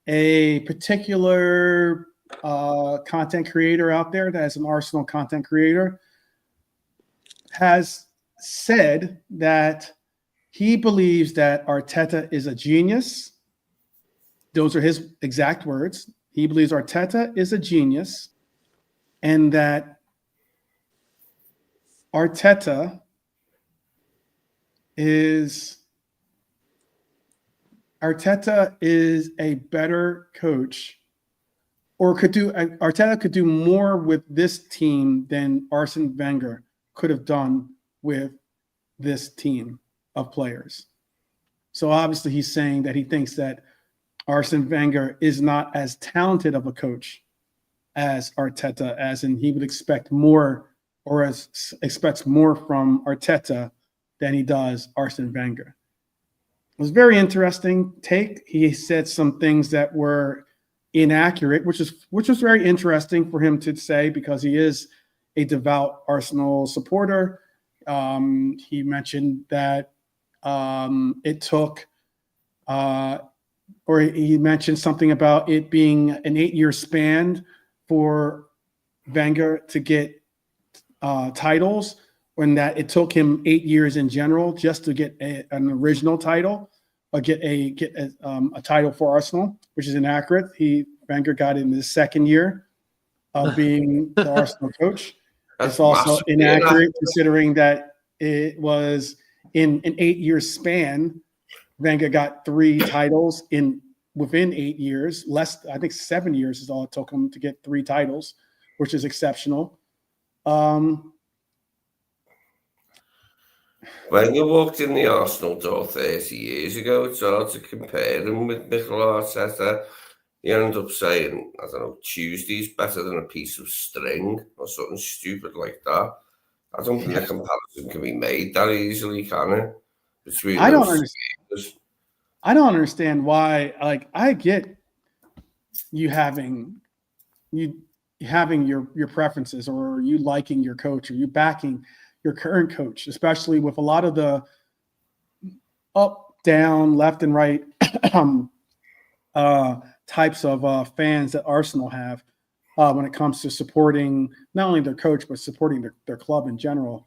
a particular content creator out there that is an Arsenal content creator has said that he believes that Arteta is a genius. Those are his exact words. He believes Arteta is a genius, and that Arteta is a better coach, or Arteta could do more with this team than Arsene Wenger could have done with this team of players. So obviously he's saying that he thinks that Arsene Wenger is not as talented of a coach as Arteta, as in he would expect more, or expects more from Arteta than he does Arsene Wenger. It was a very interesting take. He said some things that were inaccurate, which was very interesting for him to say, because he is a devout Arsenal supporter. He mentioned that it took or he mentioned something about it being an 8-year span for Wenger to get titles, when that it took him 8 years in general just to get an original title, or get a title for Arsenal, which is inaccurate. Wenger got it in his second year of being the Arsenal coach. It's also inaccurate considering that it was in an 8-year span. Wenger got 3 titles within 8 years. I think 7 years is all it took him to get 3 titles, which is exceptional. Wenger walked in the Arsenal door 30 years ago. It's hard to compare him with Mikel Arteta. He ended up saying, I don't know, Tuesday's better than a piece of string, or something stupid like that. I don't think the comparison can be made that easily, can it? I don't understand why. Like, I get you having your preferences, or you liking your coach, or you backing your current coach, especially with a lot of the up, down, left, and right types of fans that Arsenal have when it comes to supporting not only their coach but supporting their club in general.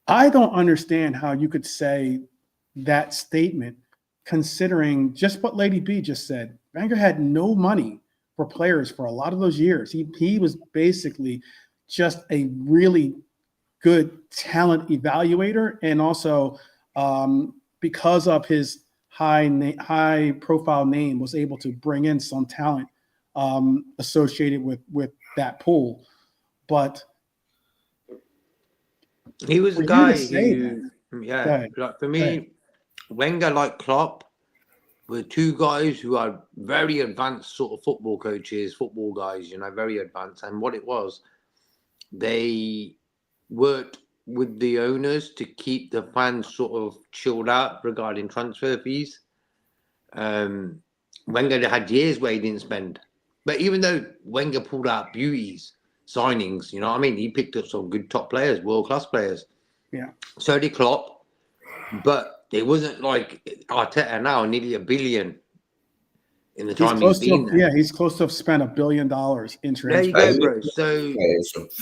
I don't understand how you could say that statement, considering just what Lady B just said. Wenger had no money for players for a lot of those years. He was basically just a really good talent evaluator, and also because of his high profile name, was able to bring in some talent associated with that pool. But he was a guy who, like for me, Wenger, like Klopp, were two guys who are very advanced sort of football coaches, football guys, very advanced. And what it was, they worked with the owners to keep the fans sort of chilled out regarding transfer fees. Wenger had years where he didn't spend. But even though Wenger pulled out beauties, signings, he picked up some good top players, world-class players. Yeah. So did Klopp. But it wasn't like Arteta now, nearly $1 billion in the time he's been there. Yeah, he's close to have spent $1 billion in transfer. There you go, bro. So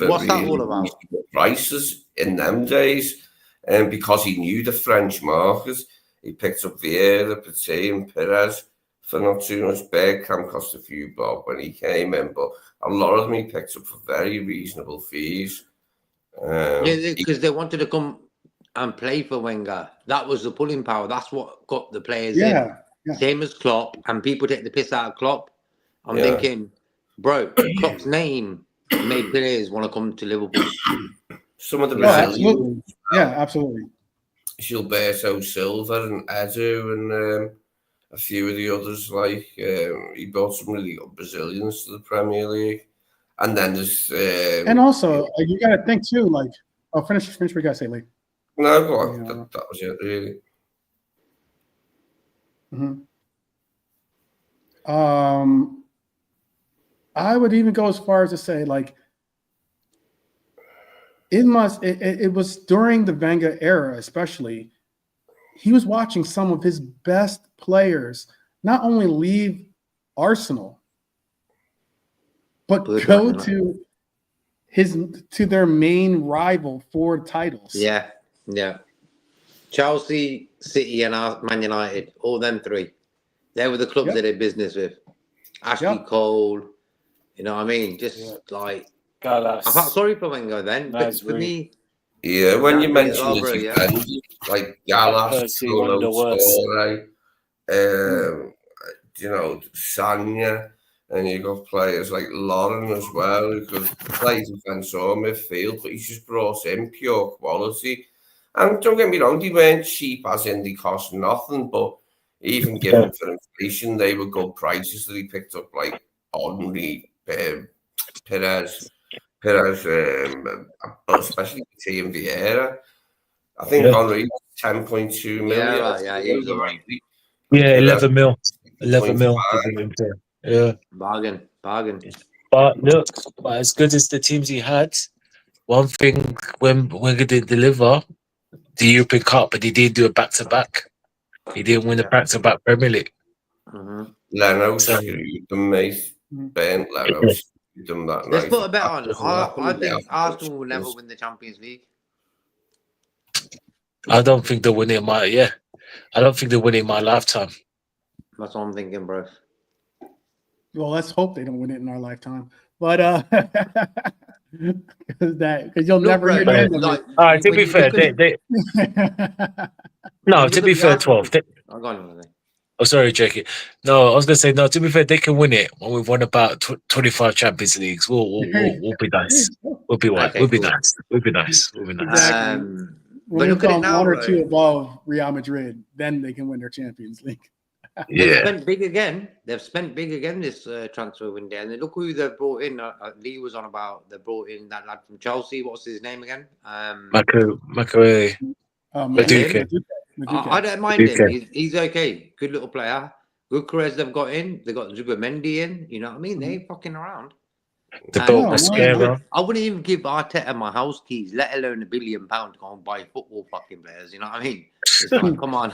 what's that all about? Prices in them days, and because he knew the French market, he picked up Vieira, Petit, and Perez for not too much. Bergkamp cost a few bob when he came in, but a lot of them he picked up for very reasonable fees. Because they wanted to come and play for Wenger. That was the pulling power. That's what got the players in. Yeah. Same as Klopp, and people take the piss out of Klopp. I'm thinking, bro, Klopp's name made players want to come to Liverpool. Some of the Brazilians. Absolutely. Gilberto Silva and Edu and a few of the others. Like he brought some really good Brazilians to the Premier League, and then there's and also you got to think too. Like, finish what you got to say, Lee. No, go on. That was it, really. Mm-hmm. I would even go as far as to say, like, it was during the Wenger era, especially, he was watching some of his best players not only leave Arsenal, but go to their main rival for titles. Yeah. Chelsea, City, and Man United, all them three. They were the clubs they did business with. Ashley Cole, you know what I mean? Just like, Gallas. I felt sorry for Wenger then. But for me, when you mentioned the defenders, like Gallas, Sanya, and you got players like Lauren as well, who could play defence or midfield, but he's just brought in pure quality. And don't get me wrong, they weren't cheap as in they cost nothing, but even given for inflation, they were good prices that he picked up, like Henry, Perez, especially Team Vieira. I think Henry was 10.2 million. Yeah, 11 mil. 11 mil. Yeah. Bargain. But look, as good as the teams he had, one thing when he didn't deliver the European Cup, but he did do a back-to-back. He didn't win the back-to-back Premier League. Leno screwed them, mate. Ben Leno screwed them that night. Let's put a bet on. I think Arsenal will never win the Champions League. I don't think they'll win it in my I don't think they'll win it in my lifetime. That's what I'm thinking, bro. Well, let's hope they don't win it in our lifetime. But because you'll never hear the end of it. All right, to be fair, to be fair, 12. Oh, sorry, Jackie. No, I was gonna say no. To be fair, they can win it when we've won about 25 Champions Leagues. We'll be nice. We'll be nice. We'll be nice. We'll be nice. When we come one or two above Real Madrid, then they can win their Champions League. They've spent big again. This transfer window, and look who they've brought in. Lee was on about they brought in that lad from Chelsea. What's his name again? Marc Guehi. I don't mind him. He's okay. Good little player. Good careers they've got in. They got Zubimendi in. You know what I mean? They ain't fucking around. The belt mascara. I wouldn't even give Arteta my house keys, let alone £1 billion to go and buy football fucking players. You know what I mean? It's like, come on.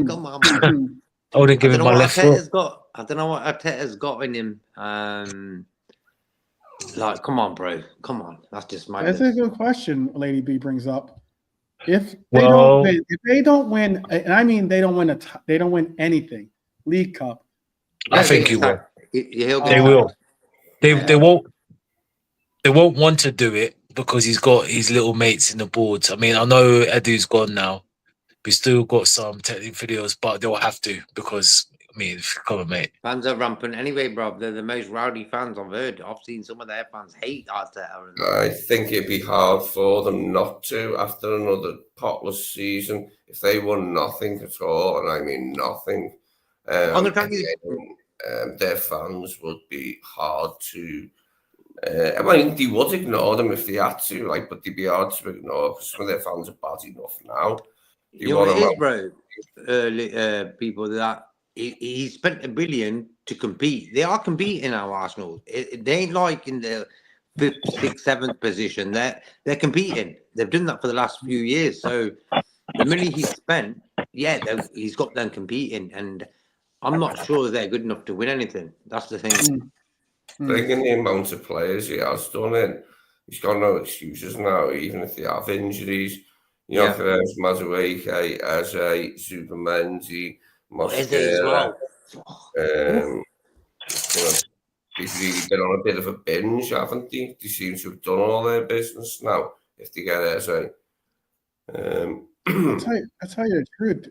Come on, man. I wouldn't give him my left foot. I don't know what Arteta's got in him. Like, come on, bro. Come on. That's just my. That's a good question. Lady B brings up. If they don't win, and I mean they don't win anything. League Cup. I think he will. They will. They won't want to do it because he's got his little mates in the boards. I mean, I know Edu's gone now. We still got some technical videos, but they'll have to because, I mean, come on, mate. Fans are rampant anyway, bro. They're the most rowdy fans I've heard. I've seen some of their fans hate Arteta. I think it'd be hard for them not to after another potless season if they won nothing at all, and I mean nothing. Their fans would be hard to. I mean, they would ignore them if they had to, like, but they'd be hard to ignore because some of their fans are bad enough now. You know what it is, bro? People that he spent $1 billion to compete. They are competing now, Arsenal. They ain't like in the 5th, 6th, 7th position. They're competing. They've done that for the last few years. So the money he spent, he's got them competing, and I'm not sure they're good enough to win anything. That's the thing. Bringing the amount of players he has done in, he's got no excuses now, even if they have injuries. You know, there's Mazueke, Eze, Zubimendi, Mosquera. They've really been on a bit of a binge, haven't they? They seem to have done all their business now, if they get Eze. I'll tell you the truth.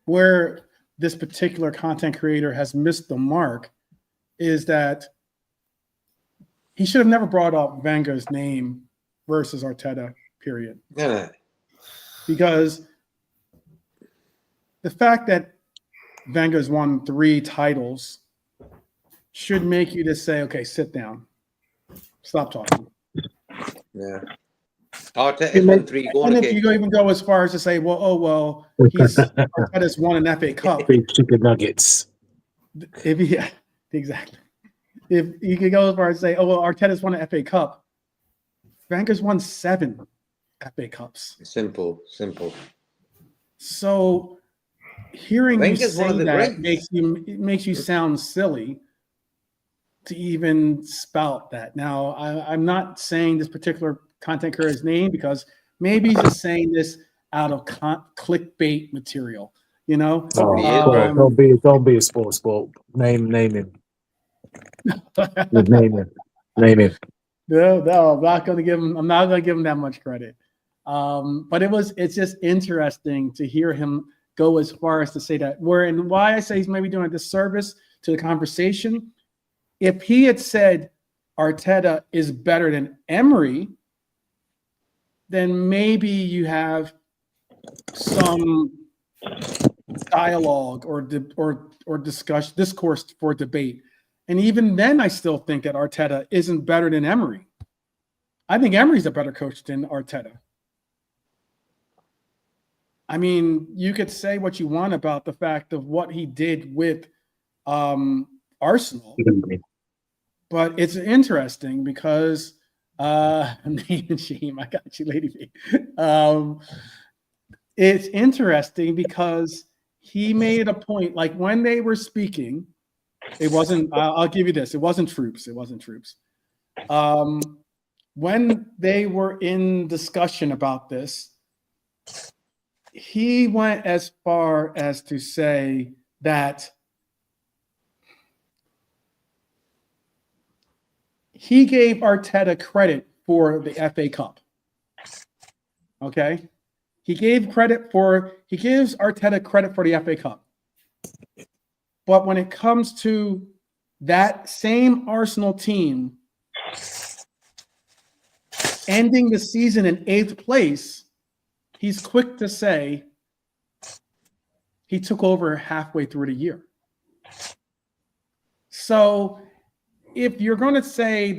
Where this particular content creator has missed the mark is that he should have never brought up Wenger's name versus Arteta, period. Yeah. Because the fact that Wenger's won 3 titles should make you just say, okay, sit down. Stop talking. Yeah. Arteta's won 3 goals. And if you even go as far as to say, Arteta's won an FA Cup. Chicken nuggets. Exactly. If you could go as far as say, Arteta's won an FA Cup. Wenger's won 7 FA Cups. Simple. So hearing Wenger's you say one of the that greats. makes you sound silly to even spout that. Now, I'm not saying this particular content creator's name because maybe he's just saying this out of clickbait material. You know, don't be a sports sport. Name him. Name him. No, I'm not going to give him that much credit. But it's just interesting to hear him go as far as to say that. And why I say he's maybe doing a disservice to the conversation. If he had said Arteta is better than Emery, then maybe you have some dialogue or discourse for debate. And even then, I still think that Arteta isn't better than Emery. I think Emery's a better coach than Arteta. I mean, you could say what you want about the fact of what he did with Arsenal, but it's interesting because name and shame. I got you, Lady B. It's interesting because he made a point, like when they were speaking, it wasn't, I'll give you this, it wasn't troops. When they were in discussion about this, he went as far as to say that he gave Arteta credit for the FA Cup. Okay? He gives Arteta credit for the FA Cup. But when it comes to that same Arsenal team ending the season in 8th place, he's quick to say he took over halfway through the year. So if you're going to say,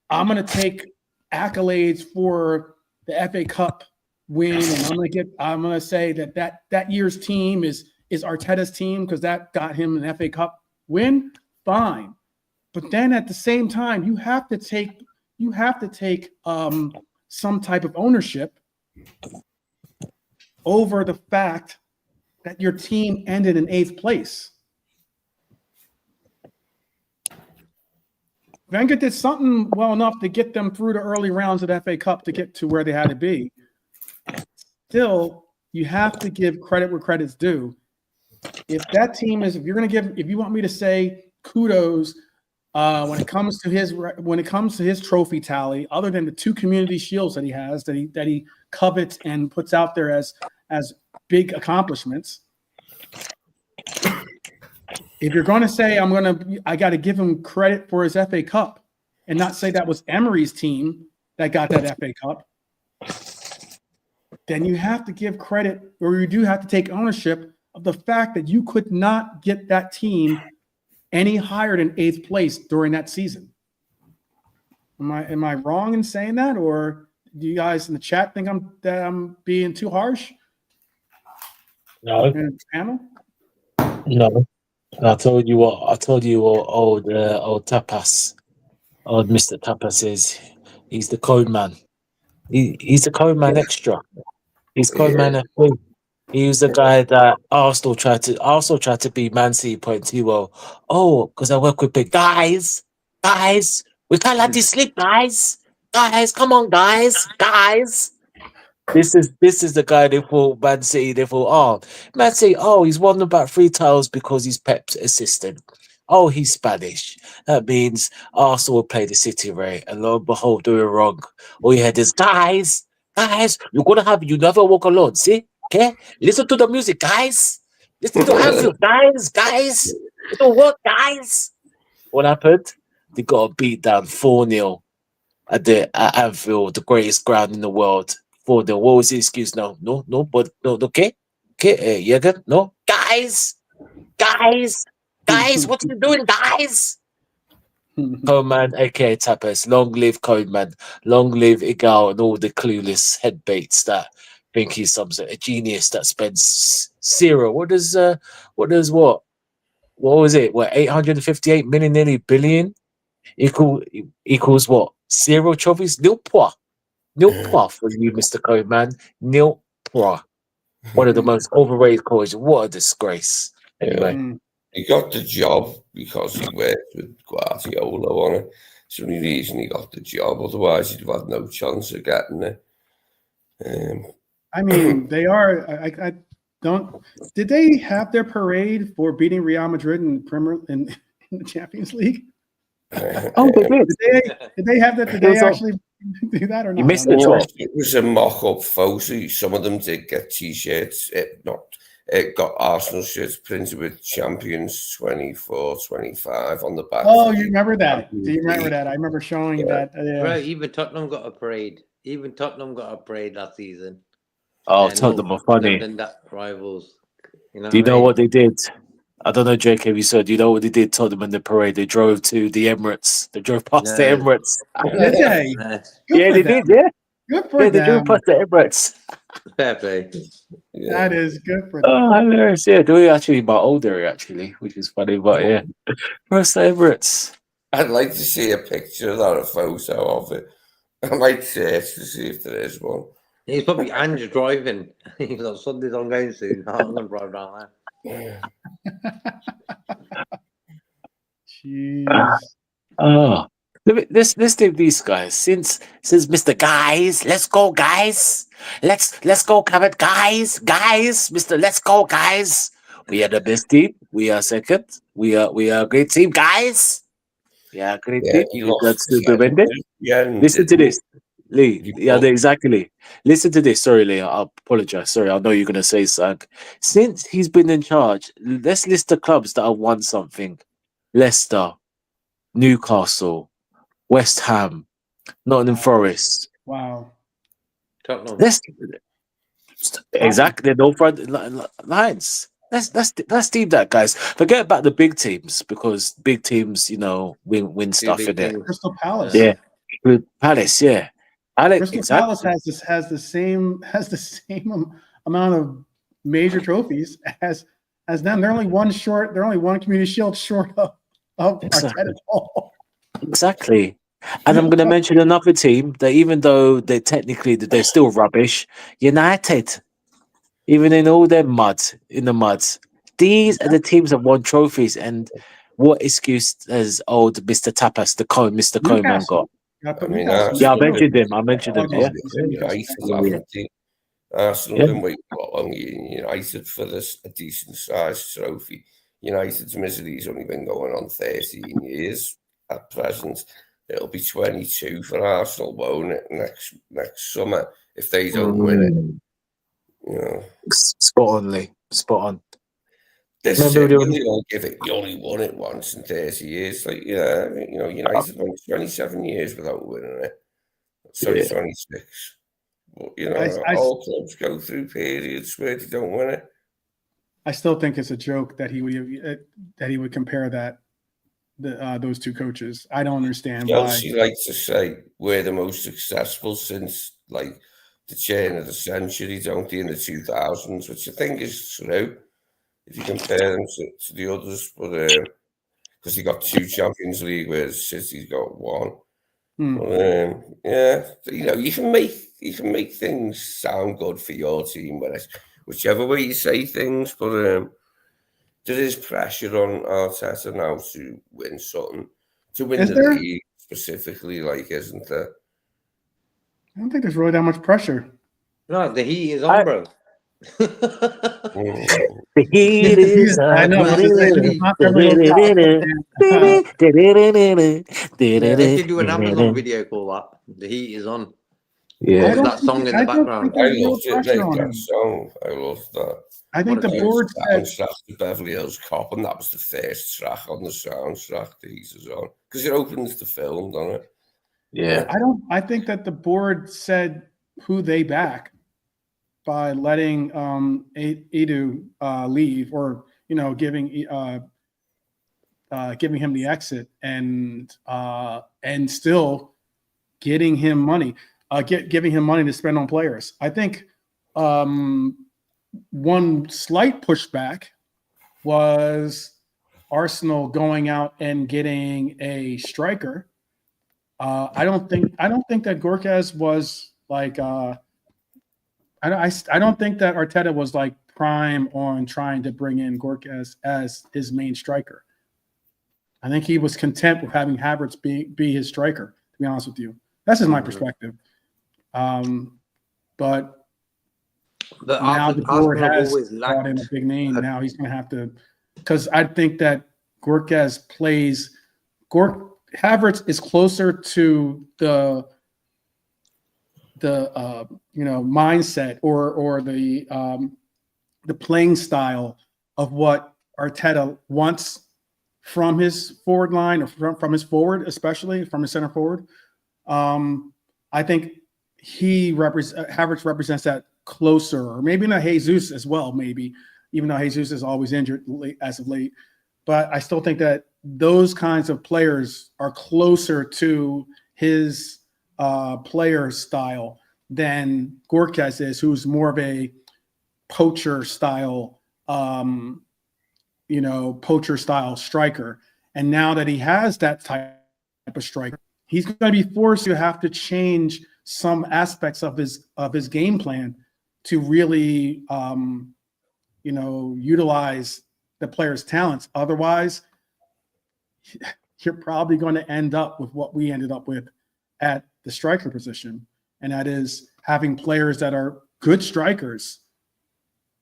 I'm going to take accolades for the FA Cup win, and I'm gonna say that year's team is Arteta's team because that got him an FA Cup win, fine. But then at the same time, you have to take some type of ownership over the fact that your team ended in 8th place. Wenger did something well enough to get them through the early rounds of the FA Cup to get to where they had to be. Still, you have to give credit where credit's due. If you want me to say kudos when it comes to his trophy tally, other than the 2 community shields that he has that he covets and puts out there as big accomplishments. If you're going to say I got to give him credit for his FA Cup and not say that was Emery's team that got that FA Cup, then you have to give credit, or you do have to take ownership of the fact that you could not get that team any higher than 8th place during that season. Am I wrong in saying that, or do you guys in the chat think I'm being too harsh? No. In the panel? No. I told you what old Tapas, old Mr. Tapas is. He's the code man. He's the code man extra. He's code man FA. He was the guy that Arsenal tried to be Man City 0.20. Oh, because I work with big guys. We can't let this slip, guys. Come on, guys. This is the guy they thought Man City. They thought, Man City. Oh, he's won about 3 titles because he's Pep's assistant. Oh, he's Spanish. That means Arsenal will play the City, right? And lo and behold, they were wrong. All you had is guys. You never walk alone. See? Okay? Listen to the music, guys. Listen to Anfield, guys. It'll work, guys. What happened? They got a beat down 4-0 at Anfield, the greatest ground in the world. 4-0. What was the excuse? No, okay. Okay, no. Guys, what are you doing, guys? Coleman, aka Tapas, long live Coleman, long live Igal, and all the clueless headbaits that think he's a genius that spends 0. What was it? 858 million, nearly billion equals what? 0 trophies? Nil point for you, Mr. Coleman. Nil point. One of the most overrated coaches. What a disgrace. Anyway. He got the job because he worked with Guardiola on it. It's the only reason he got the job. Otherwise, he'd have had no chance of getting it. I mean, they are. I don't. Did they have their parade for beating Real Madrid in the Champions League? Oh, they did. Did they have that? Did they actually do that or not? You missed the tour. It was a mock-up photo. Some of them did get T-shirts. It got Arsenal shirts printed with Champions 24, 25 on the back. Oh, you remember that? Do you remember that? I remember showing that. Right, even Tottenham got a parade. Last season. Oh, Tottenham are funny. That rivals. Do you know what they did? I don't know, Jake, have you said? Do you know what they did, Tottenham in the parade? They drove to the Emirates. They drove past the Emirates. Did they? Yeah, they did, yeah. Good for them. They drove past the Emirates. Fair play. Yeah. That is good for them. Oh, hilarious. Yeah, they were actually my old area, actually, which is funny, but yeah. Past the Emirates. I'd like to see a picture of that, a photo of it. I might search to see if there is one. He's probably Andrew driving. He's like, Sunday's on going soon. I'm going to drive down there. Jeez. Oh, let's take these guys. Since Mr. Guys, let's go, guys. Let's go, Cabot, guys. Mr. Let's go, guys. We are the best team. We are second. We are a great team, guys. We are a great team. Listen to this. Lee, exactly. Listen to this. Sorry, Lee, I apologize. Sorry, I know you're going to say something. Since he's been in charge, let's list the clubs that have won something. Leicester, Newcastle, West Ham, Nottingham Forest. Wow. Tottenham. Exactly, no front lines. Let's team that, guys. Forget about the big teams because big teams, win stuff in it. Crystal Palace. Yeah, Palace. Yeah. Crystal Palace has the same amount of major trophies as them. They're only one short. They're only one Community Shield short of Arteta. Exactly. And I'm going to mention another team that, even though they're still rubbish, United, even in all their muds, these are the teams that won trophies. And what excuse has old Mr. Tapas, Mr. Coleman got? I mean, I mentioned him. Arsenal didn't wait long. United for a decent sized trophy. United's misery's only been going on 13 years at present. It'll be 22 for Arsenal, won't it, next summer if they don't win it. Spot on, Lee. Spot on. You only won it once in 30 years. United won 27 years without winning it. Sorry, 26. But, all clubs go through periods where they don't win it. I still think it's a joke that he would compare those two coaches. I don't understand why. Chelsea like to say we're the most successful since the turn of the century, don't they, in the 2000s, which I think is true if you compare them to the others. But because he got 2 Champions League, whereas City's got 1. But, you can make things sound good for your team, whichever way you say things. But there is pressure on Arteta now to win something, to win the league specifically, isn't there? I don't think there's really that much pressure. No, the heat is on, bro. The heat is on. I know. They should do an Amazon video called that. The heat is on. Yeah, that song in the background. I loved it. That song. I loved that. I think the board soundtrack to Beverly Hills Cop, and that was the first track on the soundtrack. The heat is on because it opens the film, doesn't it? Yeah. I think that the board said who they back by letting Edu leave, or giving him the exit, and still getting him money, giving him money to spend on players. I think one slight pushback was Arsenal going out and getting a striker. I don't think that Gorkaz was I don't think that Arteta was prime on trying to bring in Gorkaz as his main striker. I think he was content with having Havertz be his striker, to be honest with you. That's just my perspective. But now the board has brought in a big name. Now he's going to have to, because I think that Gorkaz Havertz is closer to the mindset or the playing style of what Arteta wants from his forward line, or from his forward, especially from his center forward. I think Havertz represents that closer, or maybe not Jesus as well, maybe, even though Jesus is always injured as of late. But I still think that those kinds of players are closer to his player style than Gorkaz is, who's more of a poacher style striker. And now that he has that type of striker, he's going to be forced to have to change some aspects of his game plan to really utilize the player's talents. Otherwise, you're probably going to end up with what we ended up with at the striker position, and that is having players that are good strikers,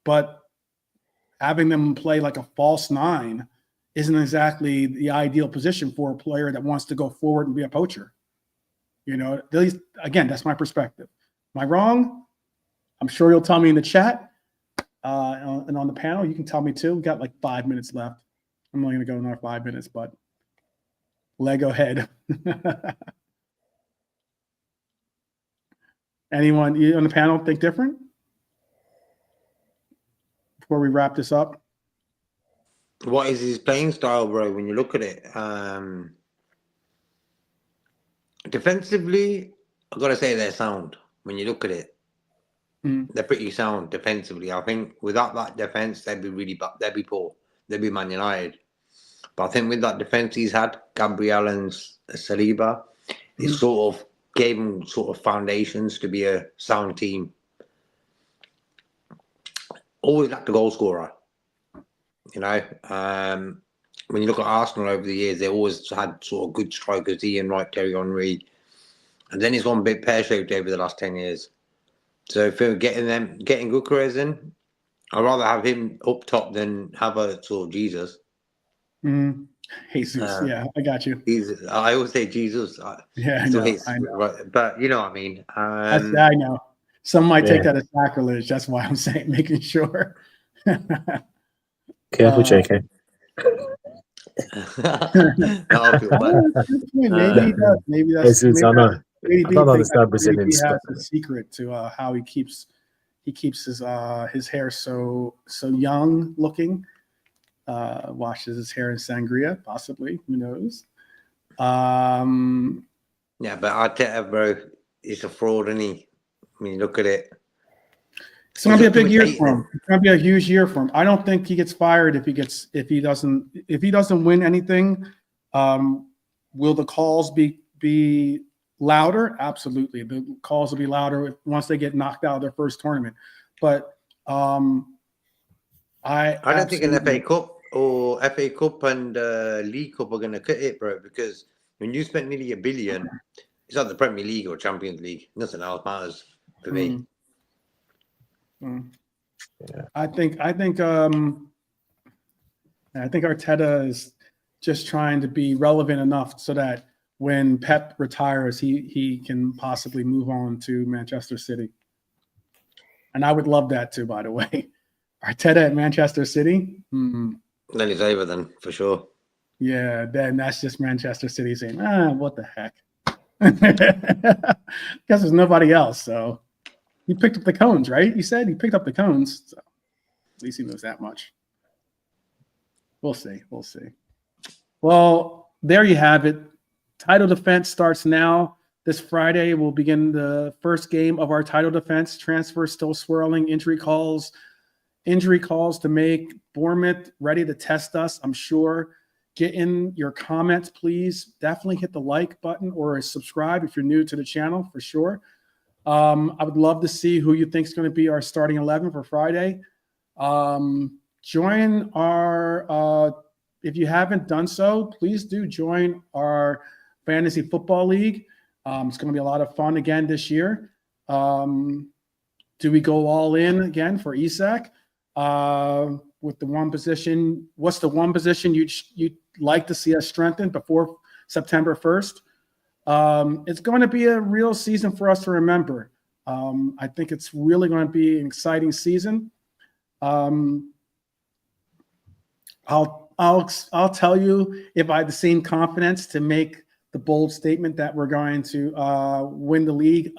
but having them play like a false 9 isn't exactly the ideal position for a player that wants to go forward and be a poacher. At least, again, that's my perspective. Am I wrong? I'm sure you'll tell me in the chat, and on the panel, you can tell me too. We've got 5 minutes left. I'm only going to go another 5 minutes, but Lego head. Anyone on the panel think different before we wrap this up? What is his playing style, bro? When you look at it, defensively, I've got to say they're sound. When you look at it, they're pretty sound defensively. I think without that defense, they'd be poor. They'd be Man United. But I think with that defense he's had, Gabriel and Saliba, it sort of gave him sort of foundations to be a sound team. Always lacked a goal scorer. You know, when you look at Arsenal over the years, they always had sort of good strikers, Ian Wright, Thierry Henry. And then he's gone a bit pear-shaped over the last 10 years. So if we're getting good careers in, I'd rather have him up top than have a sort of Jesus. Jesus, yeah, I got you. Jesus. I always say Jesus. Yeah, I know. Right? But you know what I mean. I know. Some might take that as sacrilege. That's why I'm saying, making sure. Careful, JK. Maybe that's. I don't understand Brazilian he has a secret to how he keeps his hair so young looking. Washes his hair in sangria, possibly. Who knows? Yeah, but Arteta, bro, he's a fraud, isn't he? I mean, look at it. It's going to be a big year for him. It's going to be a huge year for him. I don't think he gets fired if he doesn't win anything. Will the calls be louder? Absolutely. The calls will be louder once they get knocked out of their first tournament. But I don't think an FA Cup or FA Cup and League Cup are going to cut it, bro, because when you spend nearly $1 billion, it's not the Premier League or Champions League. Nothing else matters for me. Yeah. I think Arteta is just trying to be relevant enough so that when Pep retires, he can possibly move on to Manchester City. And I would love that too, by the way. Arteta at Manchester City? Then he's over then, for sure. Yeah, then that's just Manchester City saying, what the heck? Guess there's nobody else, so he picked up the cones, right? You said he picked up the cones, so at least he knows that much. We'll see. Well, there you have it. Title defense starts now. This Friday we'll begin the first game of our title defense. Transfers still swirling. Injury calls to make. Bournemouth ready to test us, I'm sure. Get in your comments, please. Definitely hit the like button or subscribe if you're new to the channel, for sure. I would love to see who you think is going to be our starting 11 for Friday. Join our, if you haven't done so, please do join our Fantasy Football League. It's going to be a lot of fun again this year. Do we go all in again for Isak? With the one position, what's the one position you'd like to see us strengthen before September 1st? It's going to be a real season for us to remember. I think it's really going to be an exciting season. I'll tell you if I had the same confidence to make the bold statement that we're going to win the league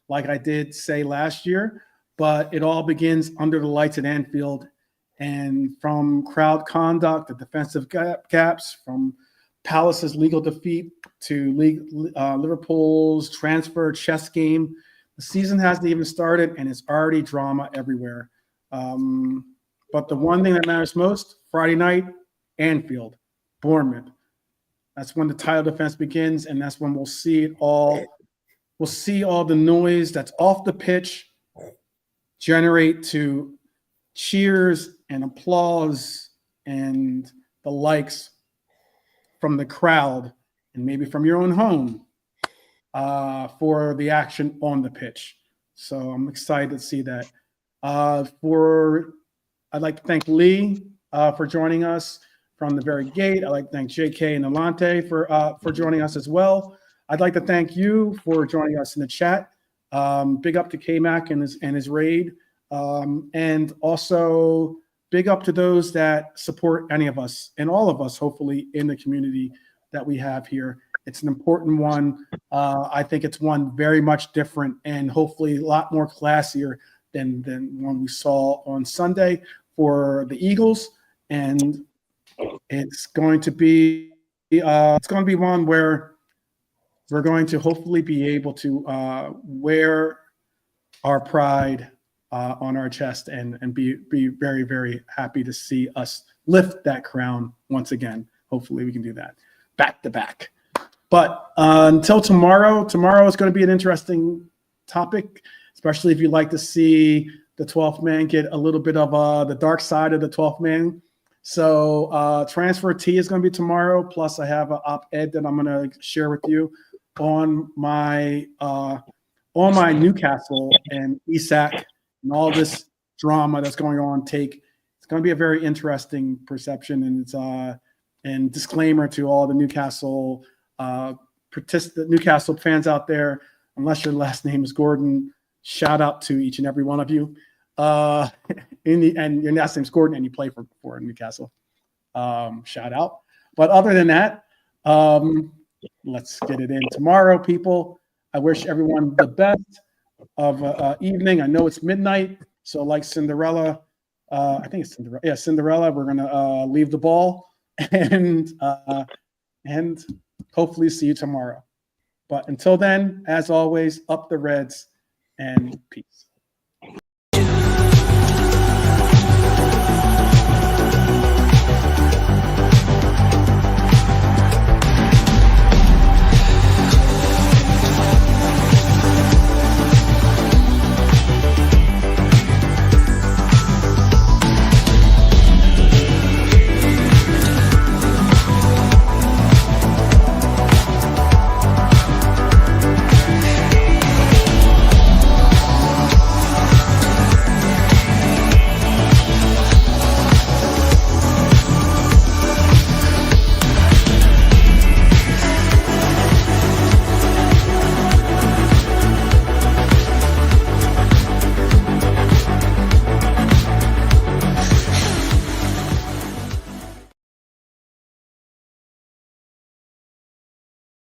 like I did say last year, but it all begins under the lights at Anfield. And from crowd conduct, the defensive gaps, from Palace's legal defeat to Liverpool's transfer chess game, the season hasn't even started and it's already drama everywhere. But the one thing that matters most, Friday night, Anfield, Bournemouth. That's when the title defense begins, and that's when we'll see it all. We'll see all the noise that's off the pitch generate to cheers and applause and the likes from the crowd and maybe from your own home for the action on the pitch. So I'm excited to see that. I'd like to thank Lee for joining us from the very gate. I'd like to thank JK and Alante for joining us as well. I'd like to thank you for joining us in the chat. Big up to K-Mac and his raid. And also big up to those that support any of us and all of us, hopefully, in the community that we have here. It's an important one. I think it's one very much different and hopefully a lot more classier than one we saw on Sunday for the Eagles. And it's going to be one where we're going to hopefully be able to wear our pride on our chest and be very, very happy to see us lift that crown once again. Hopefully we can do that back to back. But until tomorrow is going to be an interesting topic, especially if you like to see the 12th man get a little bit of the dark side of the 12th man. So Transfer T is going to be tomorrow. Plus I have an op-ed that I'm going to share with you on my Newcastle and Isak and all this drama that's going on take. It's going to be a very interesting perception, and it's and disclaimer to all the Newcastle Newcastle fans out there, unless your last name is Gordon, shout out to each and every one of you. And your last name's Gordon and you play for Newcastle. Shout out. But other than that, let's get it in tomorrow, people. I wish everyone the best of evening. I know it's midnight, so like Cinderella, I think it's Cinderella. Yeah, Cinderella. We're gonna leave the ball and hopefully see you tomorrow. But until then, as always, up the Reds and peace.